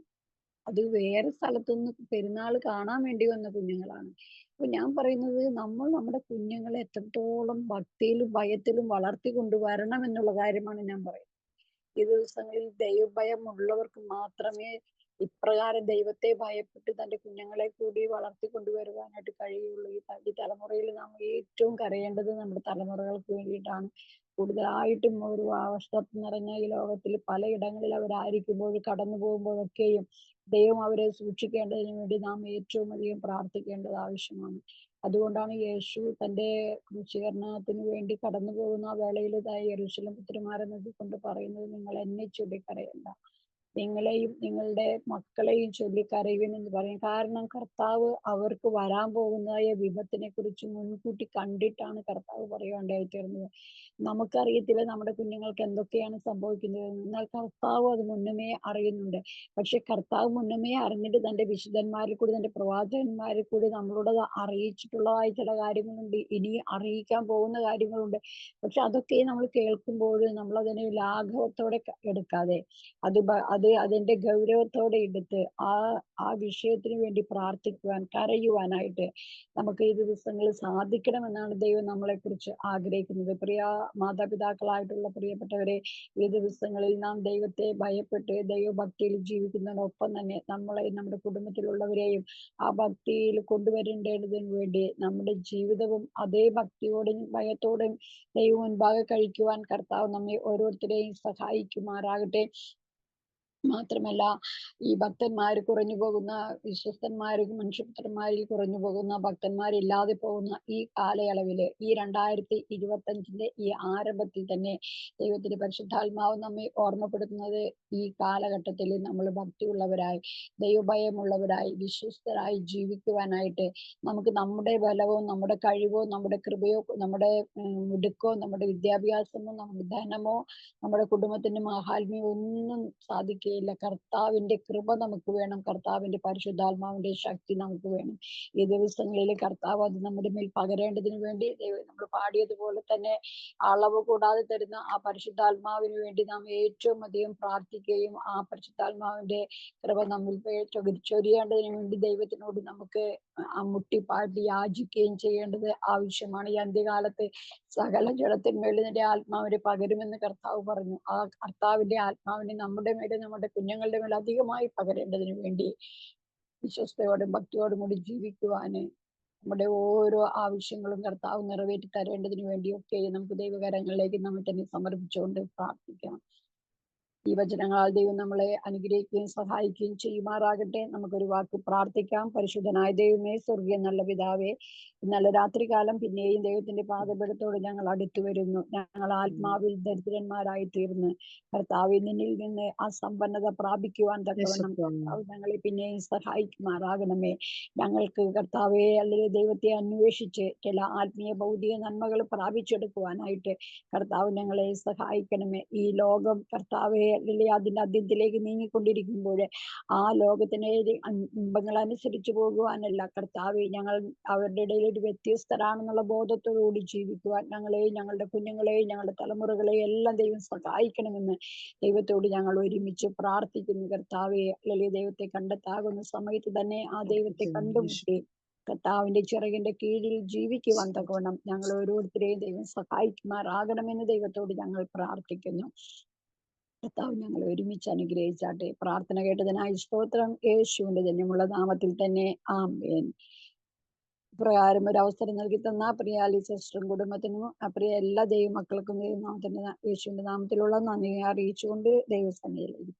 അത് വേറെ സ്ഥലത്തുനിന്ന് പെരുന്നാൾ കാണാൻ വേണ്ടി വന്ന കുഞ്ഞുങ്ങളാണ്. അപ്പൊ ഞാൻ പറയുന്നത്, നമ്മൾ നമ്മുടെ കുഞ്ഞുങ്ങളെ എത്രത്തോളം ഭക്തിയിലും ഭയത്തിലും വളർത്തി കൊണ്ടുവരണം എന്നുള്ള കാര്യമാണ് ഞാൻ പറയുന്നത്. ഈ ദിവസങ്ങളിൽ ദൈവഭയം ഉള്ളവർക്ക് മാത്രമേ ഇപ്രകാരം ദൈവത്തെ ഭയപ്പെട്ട് തന്റെ കുഞ്ഞുങ്ങളെ കൂടി വളർത്തി കൊണ്ടുവരുവാനായിട്ട് കഴിയുള്ളൂ. ഈ തലമുറയിൽ നാം ഏറ്റവും കരയേണ്ടത് നമ്മുടെ തലമുറകൾക്ക് വേണ്ടിയിട്ടാണ്. കൂടുതലായിട്ടും ഒരു അവസ്ഥ നിറഞ്ഞ ഈ ലോകത്തിൽ പലയിടങ്ങളിൽ അവരായിരിക്കുമ്പോൾ, കടന്നു പോകുമ്പോഴൊക്കെയും ദൈവം അവരെ സൂക്ഷിക്കേണ്ടതിന് വേണ്ടി നാം ഏറ്റവും അധികം പ്രാർത്ഥിക്കേണ്ടത് ആവശ്യമാണ്. അതുകൊണ്ടാണ് യേശു തന്റെ ക്രൂശീകരണത്തിന് വേണ്ടി കടന്നു പോകുന്ന ആ വേളയിൽ യെരൂശലേം പുത്രിമാരെ നോക്കിക്കൊണ്ട് പറയുന്നത്, നിങ്ങൾ എന്നെ ചൊല്ലിക്കരയണ്ട, നിങ്ങളെയും നിങ്ങളുടെ മക്കളെയും ചൊല്ലിക്കരയുവിൻ എന്ന് പറയും. കാരണം കർത്താവ് അവർക്ക് വരാൻ പോകുന്നതായ വിപത്തിനെ കുറിച്ച് മുൻകൂട്ടി കണ്ടിട്ടാണ് കർത്താവ് പറയുവാണ്ടായി തീർന്നത്. നമുക്കറിയത്തില്ല നമ്മുടെ കുഞ്ഞുങ്ങൾക്ക് എന്തൊക്കെയാണ് സംഭവിക്കുന്നത്, എന്നാൽ കർത്താവ് അത് മുന്നമേ അറിയുന്നുണ്ട്. പക്ഷെ കർത്താവ് മുന്നമേ അറിഞ്ഞിട്ട് തന്റെ വിശുദ്ധന്മാരിൽ കൂടി, തന്റെ പ്രവാചകന്മാരിൽ കൂടി നമ്മളോട് അറിയിച്ചിട്ടുള്ളതായ ചില കാര്യങ്ങളുണ്ട്, ഇനി അറിയിക്കാൻ പോകുന്ന കാര്യങ്ങളുണ്ട്. പക്ഷെ അതൊക്കെ നമ്മൾ കേൾക്കുമ്പോൾ നമ്മൾ അതിനെ ലാഘവത്തോടെ എടുക്കാതെ അതിന്റെ ഗൗരവത്തോടെ എടുത്ത് ആ വിഷയത്തിന് വേണ്ടി പ്രാർത്ഥിക്കുവാൻ, കരയുവാനായിട്ട് നമുക്ക് ഈ ദിവസങ്ങളിൽ സാധിക്കണമെന്നാണ് ദൈവം നമ്മളെ കുറിച്ച് ആഗ്രഹിക്കുന്നത്. പ്രിയ മാതാപിതാക്കളായിട്ടുള്ള പ്രിയപ്പെട്ടവരെ, ഈ ദിവസങ്ങളിൽ നാം ദൈവത്തെ ഭയപ്പെട്ട് ദൈവഭക്തിയിൽ ജീവിക്കുന്നതിനൊപ്പം തന്നെ നമ്മളെയും നമ്മുടെ കുടുംബത്തിലുള്ളവരെയും ആ ഭക്തിയിൽ കൊണ്ടുവരേണ്ടതിന് വേണ്ടി നമ്മുടെ ജീവിതവും അതേ ഭക്തിയോടും ഭയത്തോടും ദൈവം മുൻപാകെ കഴിക്കുവാൻ കർത്താവ് നമ്മെ ഓരോരുത്തരെയും സഹായിക്കുമാറാകട്ടെ. മാത്രമല്ല, ഈ ഭക്തന്മാർ കുറഞ്ഞു പോകുന്ന, മനുഷ്യപുത്രന്മാരിൽ കുറഞ്ഞു പോകുന്ന, ഭക്തന്മാരില്ലാതെ പോകുന്ന ഈ കാലയളവില്, ഈ 2025-ന്റെ ഈ ആരംഭത്തിൽ തന്നെ ദൈവത്തിന്റെ പരിശുദ്ധാത്മാവ് നമ്മെ ഓർമ്മപ്പെടുത്തുന്നത്, ഈ കാലഘട്ടത്തിൽ നമ്മൾ ഭക്തിയുള്ളവരായി, ദൈവഭയമുള്ളവരായി, വിശ്വസ്തരായി ജീവിക്കുവാനായിട്ട് നമുക്ക് നമ്മുടെ ബലവോ നമ്മുടെ കഴിവോ നമ്മുടെ കൃപയോ നമ്മുടെ മിടുക്കോ നമ്മുടെ വിദ്യാഭ്യാസമോ നമ്മുടെ ധനമോ നമ്മുടെ കുടുംബത്തിന്റെ മാഹാത്മ്യമോ ഒന്നും സാധിക്കില്ല. സാധിക്കുകയില്ല. കർത്താവിന്റെ കൃപ നമുക്ക് വേണം. കർത്താവിന്റെ പരിശുദ്ധാത്മാവിന്റെ ശക്തി നമുക്ക് വേണം. ഈ ദിവസങ്ങളിൽ കർത്താവ് അത് നമ്മുടെ മേൽ പകരേണ്ടതിന് വേണ്ടി നമ്മൾ പാടിയതുപോലെ തന്നെ അളവ് കൂടാതെ തരുന്ന ആ പരിശുദ്ധാത്മാവിന് വേണ്ടി നാം ഏറ്റവും അധികം പ്രാർത്ഥിക്കുകയും ആ പരിശുദ്ധാത്മാവിന്റെ കൃപ നമ്മിൽ ചൊരിയേണ്ടതിന് വേണ്ടി ദൈവത്തിനോട് നമുക്ക് മുട്ടിപ്പാടി യാചിക്കുകയും ചെയ്യേണ്ടത് ആവശ്യമാണ്. ഈ അന്ത്യകാലത്ത് സകല ജഡത്തിന്മേലും നിന്റെ ആത്മാവിനെ പകരുമെന്ന് കർത്താവ് പറഞ്ഞു. ആ കർത്താവിന്റെ ആത്മാവിനെ നമ്മുടെ മേലും നമ്മുടെ കുഞ്ഞുങ്ങളുടെ മേൽ അധികമായി പകരേണ്ടതിന് വേണ്ടി വിശ്വസ്തയോടും ഭക്തിയോടും കൂടി ജീവിക്കുവാന് നമ്മുടെ ഓരോ ആവശ്യങ്ങളും കർത്താവ് നിറവേറ്റി തരേണ്ടതിന് വേണ്ടിയൊക്കെ നമുക്ക് ദൈവകരങ്ങളിലേക്ക് നമ്മെ തന്നെ സമർപ്പിച്ചുകൊണ്ട് പ്രാർത്ഥിക്കാം. ഈ വചനങ്ങളാൽ ദൈവം നമ്മളെ അനുഗ്രഹിക്കുകയും സഹായിക്കുകയും ചെയ്യുമാറാകട്ടെ. നമുക്കൊരു വാക്ക് പ്രാർത്ഥിക്കാം. പരിശുദ്ധനായ ദൈവമേ, സ്വർഗീയ നല്ല പിതാവേ, നല്ല രാത്രികാലം പിന്നെയും ദൈവത്തിന്റെ പാദപീഠത്തോട് ഞങ്ങൾ അടുത്തു വരുന്നു. ഞങ്ങൾ ആത്മാവിൽ ദരിദ്രന്മാരായി തീർന്ന് കർത്താവ് നിന്നിൽ നിന്ന് ആ സമ്പന്നത പ്രാപിക്കുവാൻ തക്കവണ്ണം കർത്താവ് ഞങ്ങളെ പിന്നെയും സഹായിക്കുമാറാകണമേ. ഞങ്ങൾക്ക് കർത്താവെ അല്ലെങ്കിൽ ദൈവത്തെ അന്വേഷിച്ച് ചില ആത്മീയ ഭൗതിക നന്മകൾ പ്രാപിച്ചെടുക്കുവാനായിട്ട് കർത്താവ് ഞങ്ങളെ സഹായിക്കണമേ. ഈ ലോകം കർത്താവെ അല്ലെങ്കിൽ അതിന്റെ അന്ത്യത്തിലേക്ക് നീങ്ങിക്കൊണ്ടിരിക്കുമ്പോൾ ആ ലോകത്തിനെ ഇമ്പങ്ങൾ അനുസരിച്ച് പോകുവാനല്ല കർത്താവെ, ഞങ്ങൾ അവരുടെ ഇടയിൽ ഒരു വ്യത്യസ്തരാണെന്നുള്ള ബോധത്തോടുകൂടി ജീവിക്കുവാൻ ഞങ്ങളെയും ഞങ്ങളുടെ കുഞ്ഞുങ്ങളെയും ഞങ്ങളുടെ തലമുറകളെയും എല്ലാം ദൈവം സഹായിക്കണമെന്ന് ദൈവത്തോട് ഞങ്ങൾ ഒരുമിച്ച് പ്രാർത്ഥിക്കുന്നു. കർത്താവെ അല്ലെങ്കിൽ ദൈവത്തെ കണ്ടെത്താകുന്ന സമയത്ത് തന്നെ ആ ദൈവത്തെ കണ്ടുമുട്ടി കർത്താവിന്റെ ചിറകിന്റെ കീഴിൽ ജീവിക്കുവാൻ തക്കവണ്ണം ഞങ്ങൾ ഓരോരുത്തരെയും ദൈവം സഹായിക്കുമാറാകണമെന്ന് ദൈവത്തോട് ഞങ്ങൾ പ്രാർത്ഥിക്കുന്നു. കർത്താവ് ഞങ്ങൾ ഒരുമിച്ച് അനുഗ്രഹിച്ചാട്ടെ. പ്രാർത്ഥന കേട്ടതിനായി സ്തോത്രം. യേശുവിന്റെ ധന്യമുള്ള നാമത്തിൽ തന്നെ ആമേൻ. പ്രകാരം ഒരു അവസരം നൽകി തന്ന പ്രിയ അലി സിസ്റ്ററും കുടുംബത്തിനും പ്രിയ എല്ലാ ദൈവമക്കൾക്കും യേശുവിന്റെ നാമത്തിലുള്ള നന്ദി അറിയിച്ചുകൊണ്ട് ദൈവസന്നിധിയിലേക്ക്